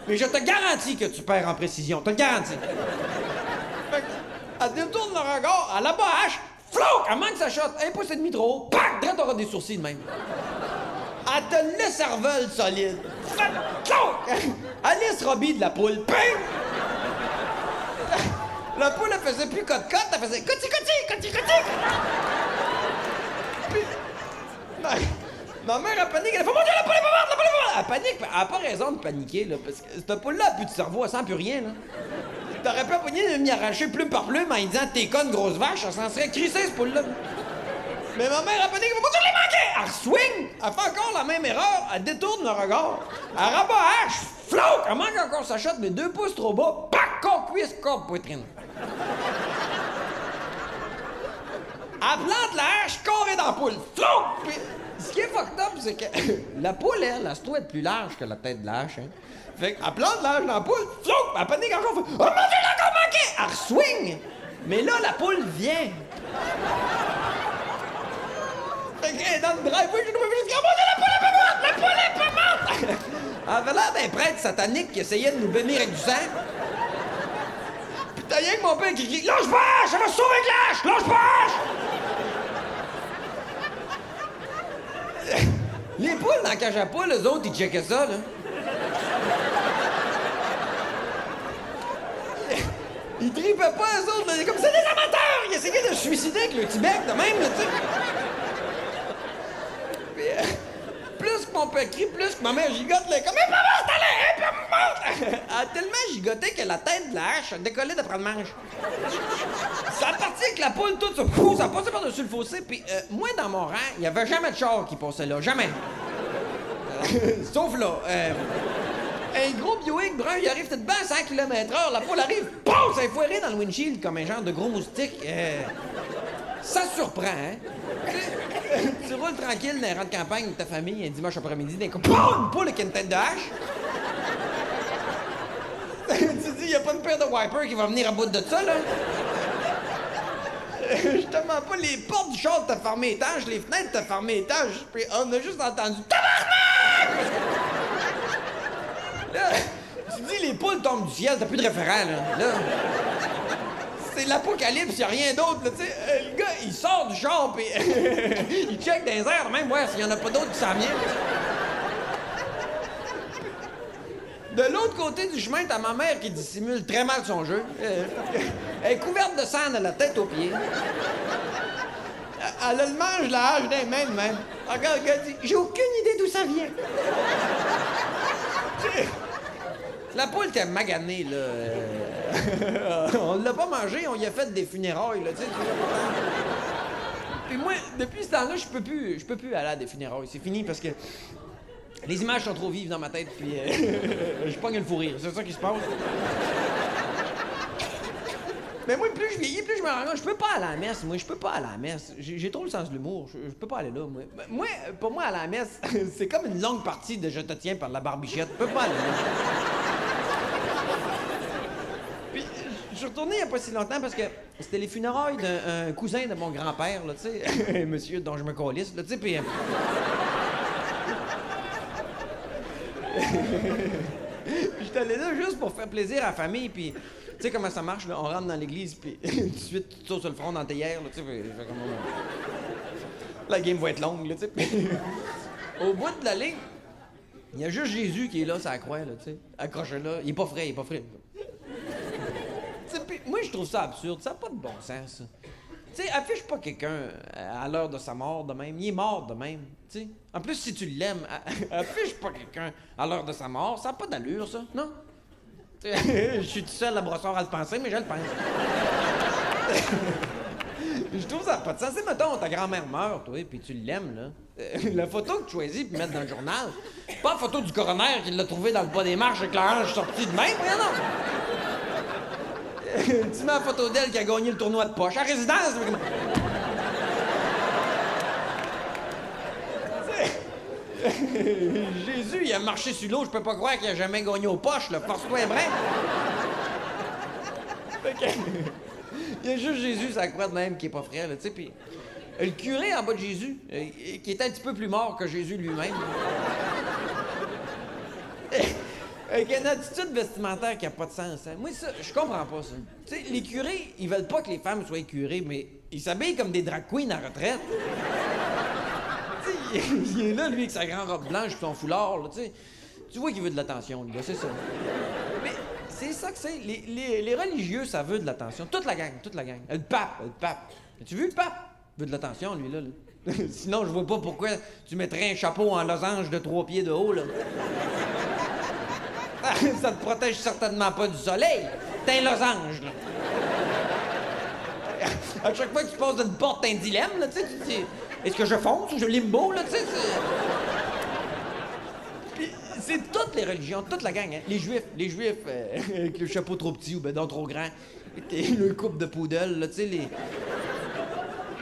Mais je te garantis que tu perds en précision, te le garantis. Fait elle détourne le regard, elle abat hache, flouk, elle manque sa shot, un pouce et demi trop haut, pac, direct t'auras des sourcils de même. Elle te laisse cervelle solide. Alice Robbie de la poule, ping! La poule, elle faisait plus cote-cote, elle faisait coti. Puis, ma mère, elle panique, elle fait, mon Dieu, la poule est pas morte, la poule est pas morte! Elle panique, elle a pas raison de paniquer, là, parce que cette poule-là a plus de cerveau, elle sent plus rien, là. T'aurais pas pogné de m'y arracher plume par plume en disant, t'es conne, grosse vache, elle s'en serait crissée, cette poule-là. Mais ma mère, elle panique, elle fait, mon Dieu, je l'ai manqué! Elle swing, elle fait encore la même erreur, elle détourne le regard, elle rabat hache, flouk, elle manque encore sa shot, mais 2 pouces trop bas, pac, corps cuisse, corps poitrine. Elle plante la hache, corps est dans la poule, flouk! Puis, ce qui est fucked up, c'est que la poule, elle se doit être plus large que la tête de la hache, hein. Fait qu'elle plante la hache dans la poule, flouk! Elle panique encore, fait, oh mon Dieu, j'ai encore manqué! Elle swing! Mais là, la poule vient. Fait que dans le driveway, je me fais juste, oh mon Dieu, la poule est pas morte! La poule est pas morte! Elle avait l'air d'un prêtre satanique qui essayait de nous bénir avec du sang. Pis t'as rien que mon père qui crie, lâche pas hache! Ça va se sauver avec la hache! Lâche pas hache! Les poules dans la cage à poules, eux autres, ils checkaient ça, là. Ils tripaient pas, eux autres, là. Comme c'est des amateurs! Ils essayaient de se suicider avec le Tibet, de même, là, tu sais. Plus que mon père crie, plus que ma mère gigote, là, comme, elle est pas morte, elle est pas morte! Elle a tellement gigoté que la tête de la hache a décollé d'après le manche. Ça a parti avec la poule, tout ça, fou, ça a passé par-dessus le fossé, puis moi, dans mon rang, il y avait jamais de char qui passait là, jamais. Sauf là, un gros Buick brun, il arrive peut-être bien à 100 km/h, la poule arrive, pouf, ça est foiré dans le windshield comme un genre de gros moustique. Ça surprend, hein? Tu roules tranquille dans les rangs de campagne avec ta famille un dimanche après-midi, d'un coup, boum, une poule avec une tête de hache. Tu dis, y a pas une paire de wipers qui va venir à bout de ça, là? Justement pas, les portes du char t'as fermé étage, les fenêtres t'as fermé étage, puis on a juste entendu tabarnak! Là, tu dis les poules tombent du ciel, t'as plus de référent, là. C'est l'apocalypse, y'a rien d'autre, là, tu sais. Le gars, il sort du char, puis il check dans les airs, même, ouais, s'il y en a pas d'autres qui s'en viennent. De l'autre côté du chemin, t'as ma mère qui dissimule très mal son jeu. Elle est couverte de sang de la tête aux pieds. Elle a le manche, la hache dans les mains de même. Regarde, le gars dit, j'ai aucune idée d'où ça vient. La poule était maganée, là. On l'a pas mangé, on y a fait des funérailles, là, tu sais. Puis moi, depuis ce temps-là, je peux plus aller à des funérailles. C'est fini parce que les images sont trop vives dans ma tête, puis je pogne le fou rire. C'est ça qui se passe. Mais moi, plus je vieillis, plus je me rends compte, je peux pas aller à la messe, moi. Je peux pas aller à la messe. J'ai trop le sens de l'humour. Je peux pas aller là, moi. Pour moi, à la messe, c'est comme une longue partie de Je te tiens par la barbichette. Je peux pas aller là. Puis, je suis retourné il y a pas si longtemps parce que c'était les funérailles d'un cousin de mon grand-père, là, tu sais. Monsieur dont je me calisse, là, tu sais, puis... J'étais allé là juste pour faire plaisir à la famille, puis... Tu sais comment ça marche, là? On rentre dans l'église, puis tout de suite, tu te sautes sur le front dans tes hier, là, tu sais, fait comme... La game va être longue, là, tu sais. Au bout de la ligne, il y a juste Jésus qui est là, ça croix, là, tu sais. Accroché là, il est pas frais, Pis moi, je trouve ça absurde, ça n'a pas de bon sens, ça. Tu sais, affiche pas quelqu'un à l'heure de sa mort de même, il est mort de même, tu sais. En plus, si tu l'aimes, affiche pas quelqu'un à l'heure de sa mort, ça n'a pas d'allure, ça, non? Je suis tout seul à brossard à le penser, mais je le pense. Je trouve ça n'a pas de sens. C'est, mettons, ta grand-mère meurt, toi, puis tu l'aimes, là. La photo que tu choisis pour mettre dans le journal, pas la photo du coroner qui l'a trouvé dans le bas des marches avec la hanche sortie de même, voyons non. Tu mets la photo d'elle qui a gagné le tournoi de poche à résidence. Jésus, il a marché sur l'eau, je peux pas croire qu'il a jamais gagné aux poches, là. Force-toi, vrai. Il y a juste Jésus, ça croit de même, qui est pas frère, là, tu sais, puis le curé en bas de Jésus, qui était un petit peu plus mort que Jésus lui-même. Avec une attitude vestimentaire qui a pas de sens. Hein. Moi, ça, je comprends pas ça. Tu sais, les curés, ils veulent pas que les femmes soient curées, mais ils s'habillent comme des drag queens à retraite. Tu sais, il est là, lui, avec sa grande robe blanche et son foulard, là, tu sais. Tu vois qu'il veut de l'attention, lui, là, c'est ça. Mais c'est ça que c'est. Les religieux, ça veut de l'attention. Toute la gang. Le pape. As-tu vu le pape? Il veut de l'attention, lui, là. Sinon, je vois pas pourquoi tu mettrais un chapeau en losange de 3 pieds de haut, là. Ça te protège certainement pas du soleil. T'es un losange, là. À chaque fois que tu passes d'une porte, t'as un dilemme, là, tu sais, tu dis, est-ce que je fonce ou je limbo, là, tu sais, Puis c'est toutes les religions, toute la gang, hein. Les juifs, avec le chapeau trop petit ou ben non trop grand, le couple de poodle, là, tu sais,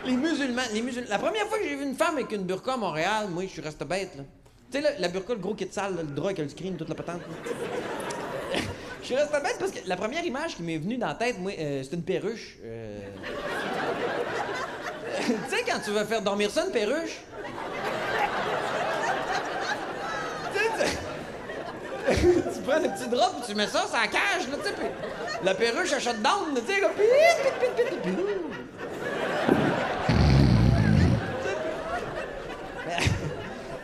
les musulmans. La première fois que j'ai vu une femme avec une burqa à Montréal, moi, je suis resté bête, là. Tu sais, la burqa, le gros kit sale, le drap avec le screen, toute la patente. Je suis resté bête parce que la première image qui m'est venue dans la tête, moi, c'est une perruche. Tu sais, quand tu veux faire dormir ça, une perruche? Tu prends le petit drap puis tu mets ça la cage, là, tu sais, puis la perruche, elle shut down, tu sais, là,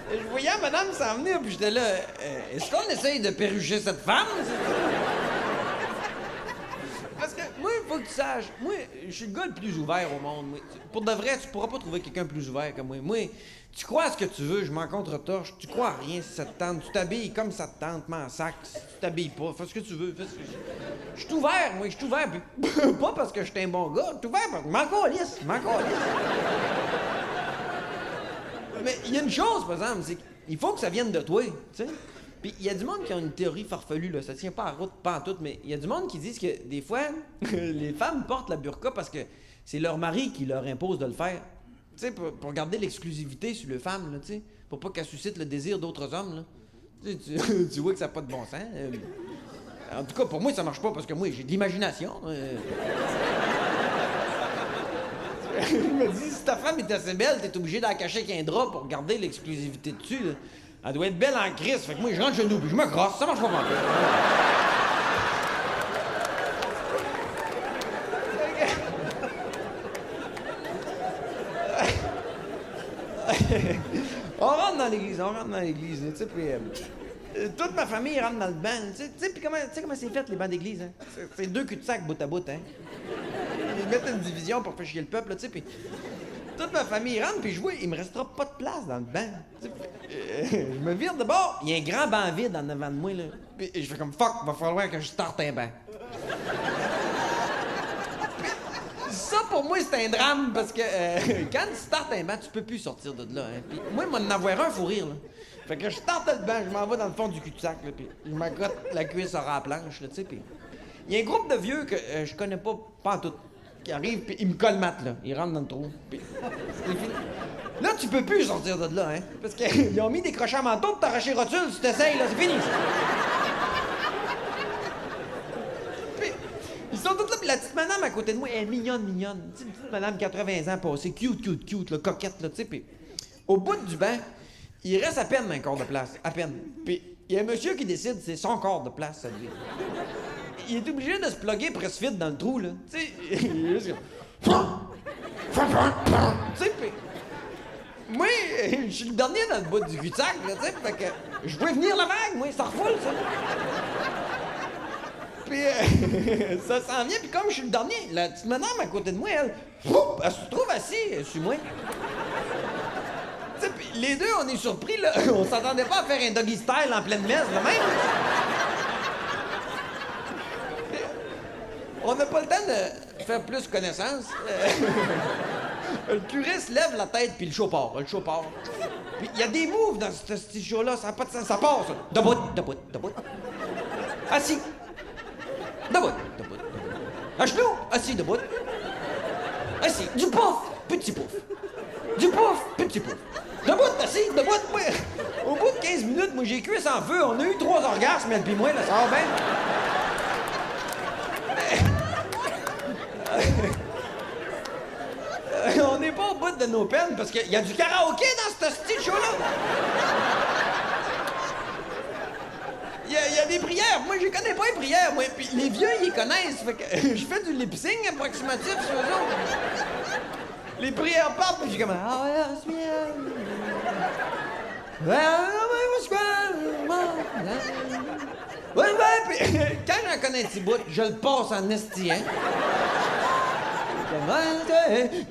je voyais madame s'en venir, puis j'étais là, est-ce qu'on essaye de perrucher cette femme? Parce que moi, il faut que tu saches, moi, je suis le gars le plus ouvert au monde. Moi. Pour de vrai, tu pourras pas trouver quelqu'un de plus ouvert que moi. Moi, tu crois à ce que tu veux, je m'en contre-torche. Tu crois à rien si ça te tente. Tu t'habilles comme ça te tente, m'en sac. Si tu t'habilles pas, fais ce que tu veux. Je suis ouvert, moi, je suis ouvert. Puis, pas parce que je suis un bon gars, je suis ouvert parce que m'en calisse. Mais il y a une chose, par exemple, c'est qu'il faut que ça vienne de toi, tu sais. Puis il y a du monde qui a une théorie farfelue, là, ça tient pas à route, pas en tout, mais il y a du monde qui disent que des fois, les femmes portent la burqa parce que c'est leur mari qui leur impose de le faire. Tu sais, pour garder l'exclusivité sur les femmes, là, tu sais, pour pas qu'elles suscitent le désir d'autres hommes, là. Tu vois que ça n'a pas de bon sens. En tout cas, pour moi, ça marche pas parce que moi, j'ai de l'imagination. Je me dis, si ta femme est assez belle, t'es obligé d'en cacher avec un drap pour garder l'exclusivité dessus, là. Elle doit être belle en crise. Fait que moi, je rentre chez nous, puis je me crosse. Ça marche pas mal. On rentre dans l'église, là, tu sais, puis toute ma famille rentre dans le banc, tu sais, puis comment c'est fait, les bancs d'église, hein? C'est 2 cul-de-sac bout à bout, hein? Ils mettent une division pour faire chier le peuple, là, tu sais, puis toute ma famille rentre, puis je vois, il me restera pas de place dans le banc. Tu sais, je me vire de bord, il y a un grand banc vide en avant de moi, là. Puis je fais comme, fuck, va falloir que je starte un banc. Ça, pour moi, c'est un drame, parce que quand tu startes un banc, tu peux plus sortir de là. Hein. Puis moi, m'en avoir un, faut rire, là. Fait que je starte le banc, je m'en vais dans le fond du cul-de-sac, là, puis je m'accote la cuisse sur la planche, là, tu sais, puis... Il y a un groupe de vieux que je connais pas en tout, qui arrivent, puis ils me colmatent, là. Ils rentrent dans le trou, puis c'est fini. Là, tu peux plus sortir de là, hein, parce qu'ils ont mis des crochets à manteau pour t'arracher rotule, tu t'essayes, là, c'est fini, ça. Ils sont tous là, pis la petite madame à côté de moi, elle est mignonne. Tu sais, une petite madame 80 ans passée, cute, là, coquette, là, tu sais, pis au bout du banc, il reste à peine un quart de place, à peine. Puis il y a un monsieur qui décide, c'est son quart de place, ça devient. Il est obligé de se plugger presque vite dans le trou, là, tu sais, il est juste comme... Tu sais, pis... Moi, je suis le dernier dans le bout du cul-de-sac, là, tu sais, fait que je vois venir la vague, moi, ça refoule, ça. Puis ça s'en vient, puis comme je suis le dernier, la petite madame à côté de moi, elle se trouve assise sur moi. Tu sais, puis les deux, on est surpris, là. On s'attendait pas à faire un doggy style en pleine messe, là, même. Puis, on n'a pas le temps de faire plus connaissance. Le curé se lève la tête, puis le show part. Puis il y a des moves dans ce petit show-là, ça n'a pas de sens. Ça part, ça. Debout. Assis. Debout. À genoux, assis, debout. Assis. Du pouf, petit pouf. Du pouf, petit pouf. Debout, assis, debout. Moi, au bout de 15 minutes, moi, j'ai cuisse en feu. On a eu 3 orgasmes, elle puis moi, là, ça va bien. On n'est pas au bout de nos peines parce qu'il y a du karaoké dans ce style show-là. Il y a des prières. Moi, je connais pas les prières, moi. Puis les vieux, ils connaissent. Fait que je fais du lip-sync approximatif sur eux autres. Les prières partent, puis je suis comme... Ouais, puis quand j'en connais un petit bout, je le passe en esti, hein.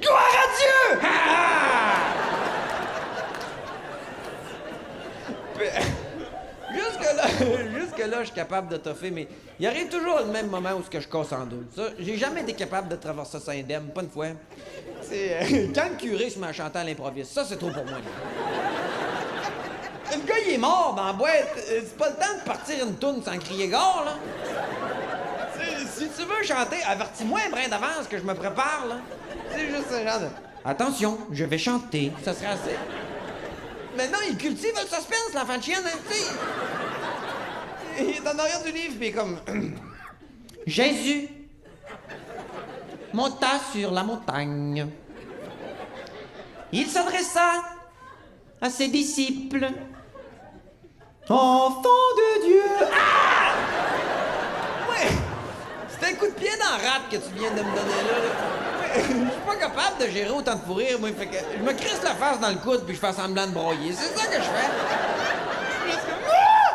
Gloire à Dieu! Jusque-là, je suis capable de toffer, mais il arrive toujours le même moment où je casse en deux. Ça, j'ai jamais été capable de traverser ça indemne, pas une fois. C'est quand le curé se met à chanter à l'improviste, ça, c'est trop pour moi. Le gars, il est mort dans la boîte. C'est pas le temps de partir une toune sans crier gare, là. Si tu veux chanter, avertis-moi un brin d'avance que je me prépare, là. C'est juste ce genre de... Attention, je vais chanter, ça sera assez. Maintenant, il cultive le suspense, l'enfant de chienne, hein, tu sais. Il est en arrière du livre, puis comme... Jésus monta sur la montagne. Il s'adressa à ses disciples. Enfants de Dieu... Ah! Ouais! C'est un coup de pied dans le rap que tu viens de me donner, là. Ouais, je suis pas capable de gérer autant de fou rire, moi. Fait que je me crisse la face dans le coude puis je fais semblant de broyer. C'est ça que je fais. Je suis comme... Ah!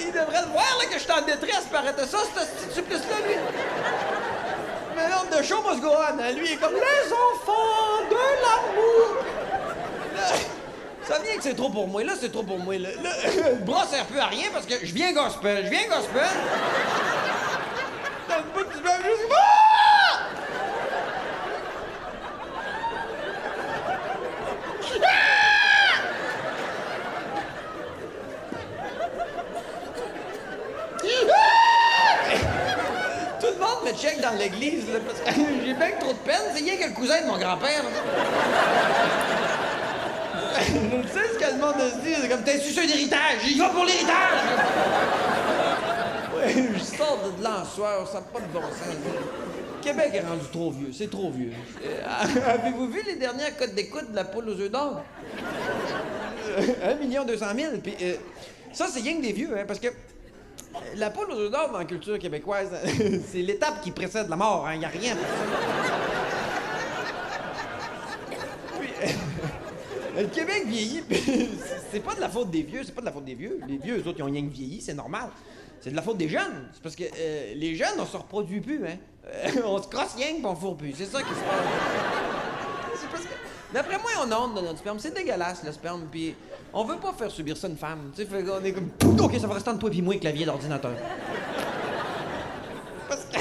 Il devrait le voir, là, que je suis en détresse pour arrêter ça, ce supplice-là, lui. Mais l'homme de show must go on, hein. Lui, il est comme les enfants de l'amour. Là, ça vient que c'est trop pour moi. Là, c'est trop pour moi. Là, le bras sert plus à rien parce que je viens gospel. Dans le bout du banc, juste... Ah! Tout le monde me check dans l'église, là, parce que j'ai bien que trop de peine. C'est rien que le cousin de mon grand-père. Je sais ce que le monde se dit, c'est comme t'es suceux d'héritage, il va pour l'héritage! Ouais, je sors de là en soir, ça n'a pas de bon sens. Québec est rendu trop vieux, c'est trop vieux. Avez-vous vu les dernières cotes d'écoute de la poule aux œufs d'or? 1 200 000, puis ça, c'est rien que des vieux, hein, parce que la poule aux œufs d'or dans la culture québécoise, c'est l'étape qui précède la mort, hein, y a rien. Puis, le Québec vieillit, puis c'est pas de la faute des vieux, c'est pas de la faute des vieux. Les vieux, eux autres, ils ont rien que vieilli, c'est normal. C'est de la faute des jeunes. C'est parce que les jeunes, on se reproduit plus, hein. On se crosse rien pis on fourre plus. C'est ça qui se passe. C'est parce que, d'après moi, on honte de notre sperme. C'est dégueulasse, le sperme, puis on veut pas faire subir ça à une femme. Tu sais, fait qu'on est comme, OK, ça va rester entre toi pis moi, clavier d'ordinateur. Parce que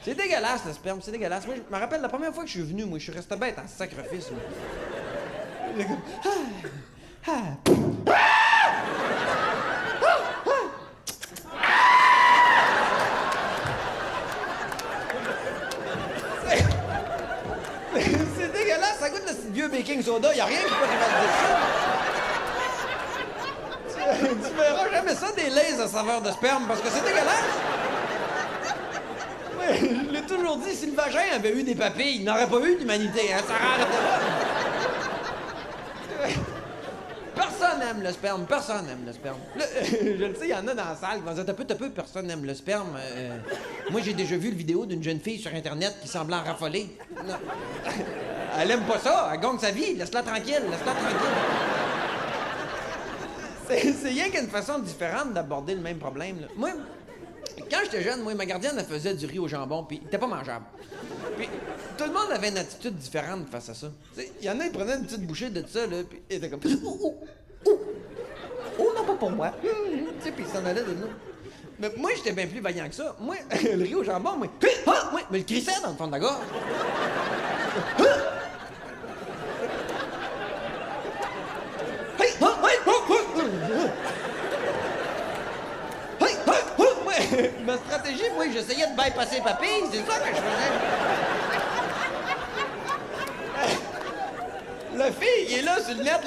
c'est dégueulasse, le sperme, c'est dégueulasse. Moi, je me rappelle la première fois que je suis venu, moi, je suis resté bête en sacrifice, moi. Il est comme, c'est dégueulasse, ça goûte le vieux baking soda, y a rien qui peut rivaliser ça. Tu verras jamais ça des lays à saveur de sperme parce que c'est dégueulasse. Ouais, je l'ai toujours dit, si le vagin avait eu des papilles, il n'aurait pas eu d'humanité, hein, ça arrête là. Personne n'aime le sperme, personne n'aime le sperme. Là, je le sais, il y en a dans la salle qui vont dire t'as peu, personne n'aime le sperme. Moi, j'ai déjà vu le vidéo d'une jeune fille sur Internet qui semblait en raffoler. Non. Elle aime pas ça, elle gagne sa vie, laisse-la tranquille, laisse-la tranquille. C'est rien qu'une façon différente d'aborder le même problème, là. Moi, quand j'étais jeune, moi, ma gardienne, elle faisait du riz au jambon, puis il était pas mangeable. Puis tout le monde avait une attitude différente face à ça. Il y en a, ils prenaient une petite bouchée de ça, là, puis ils étaient comme... Oh, non, pas pour moi. Tu sais, puis ils s'en allaient de nous. Mais moi, j'étais bien plus vaillant que ça. Moi, le riz au jambon, moi... Moi, me le crissais dans le fond de la gorge. Ma stratégie, moi, j'essayais de bypasser papille, c'est ça que je faisais. La fille, il est là sur le net.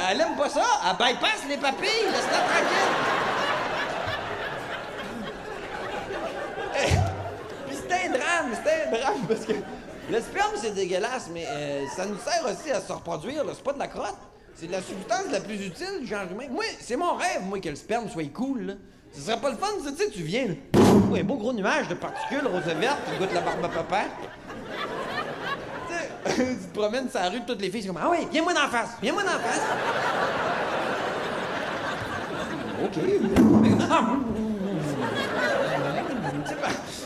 Elle aime pas ça. Elle bypasse les papilles. Laisse-la tranquille. Puis c'était un drame, parce que le sperme, c'est dégueulasse, mais ça nous sert aussi à se reproduire. C'est pas de la crotte. C'est la substance la plus utile du genre humain. Moi, c'est mon rêve, moi, que le sperme soit cool, là. Ce serait pas le fun, tu sais, tu viens, là. Un beau gros nuage de particules rose et verte qui goûte la barbe à papa. Tu te promènes sur la rue, toutes les filles sont comme « Ah ouais, viens-moi d'en face, viens-moi d'en face! » OK.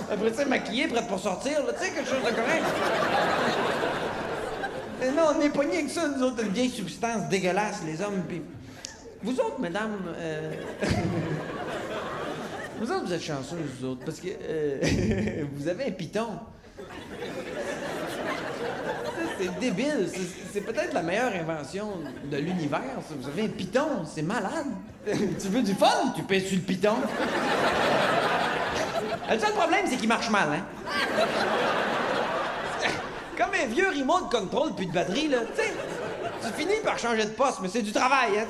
Après ça, maquillée, prête pour sortir, là, tu sais, quelque chose de correct. Mais non, on est pognés avec ça, nous autres, une vieille substance dégueulasse, les hommes, puis... Vous autres, mesdames, vous autres, vous êtes chanceux, vous autres, parce que vous avez un piton. C'est débile. C'est peut-être la meilleure invention de l'univers, ça. Vous avez un piton, c'est malade. Tu veux du fun? Tu pèses sur le piton. Le seul problème, c'est qu'il marche mal, hein? Comme un vieux remote control puis de batterie, là. Tu sais, tu finis par changer de poste, mais c'est du travail, hein?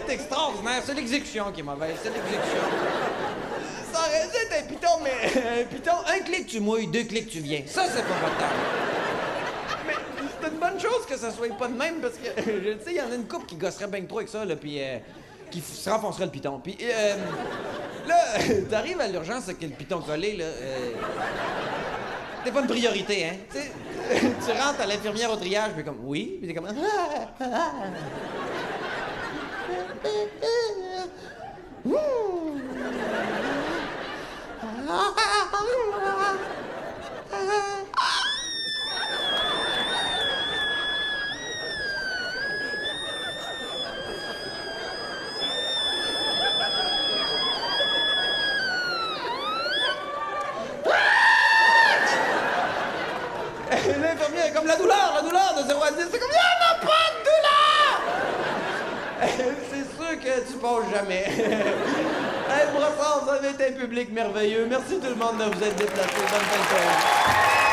Extraordinaire, c'est l'exécution qui est mauvaise, c'est l'exécution. Ça aurait dû être un piton, mais un piton, un clic tu mouilles, 2 clics tu viens. Ça, c'est pas votre temps. Mais c'est une bonne chose que ça soit pas de même, parce que, je le sais, il y en a une couple qui gosserait bien trop avec ça, là, puis qui se renfoncerait le piton. Puis là, t'arrives à l'urgence avec le piton collé, là, T'es pas une priorité, hein? Tu sais, tu rentres à l'infirmière au triage, puis comme, oui, puis t'es comme... L'infirmière est comme la douleur de 0 à 10, c'est comme, il n'y en a pas de douleur! C'est sûr que tu passes jamais. Hey, Brossard, vous avez été un public merveilleux. Merci tout le monde de vous être déplacés. Bonne fin de soirée.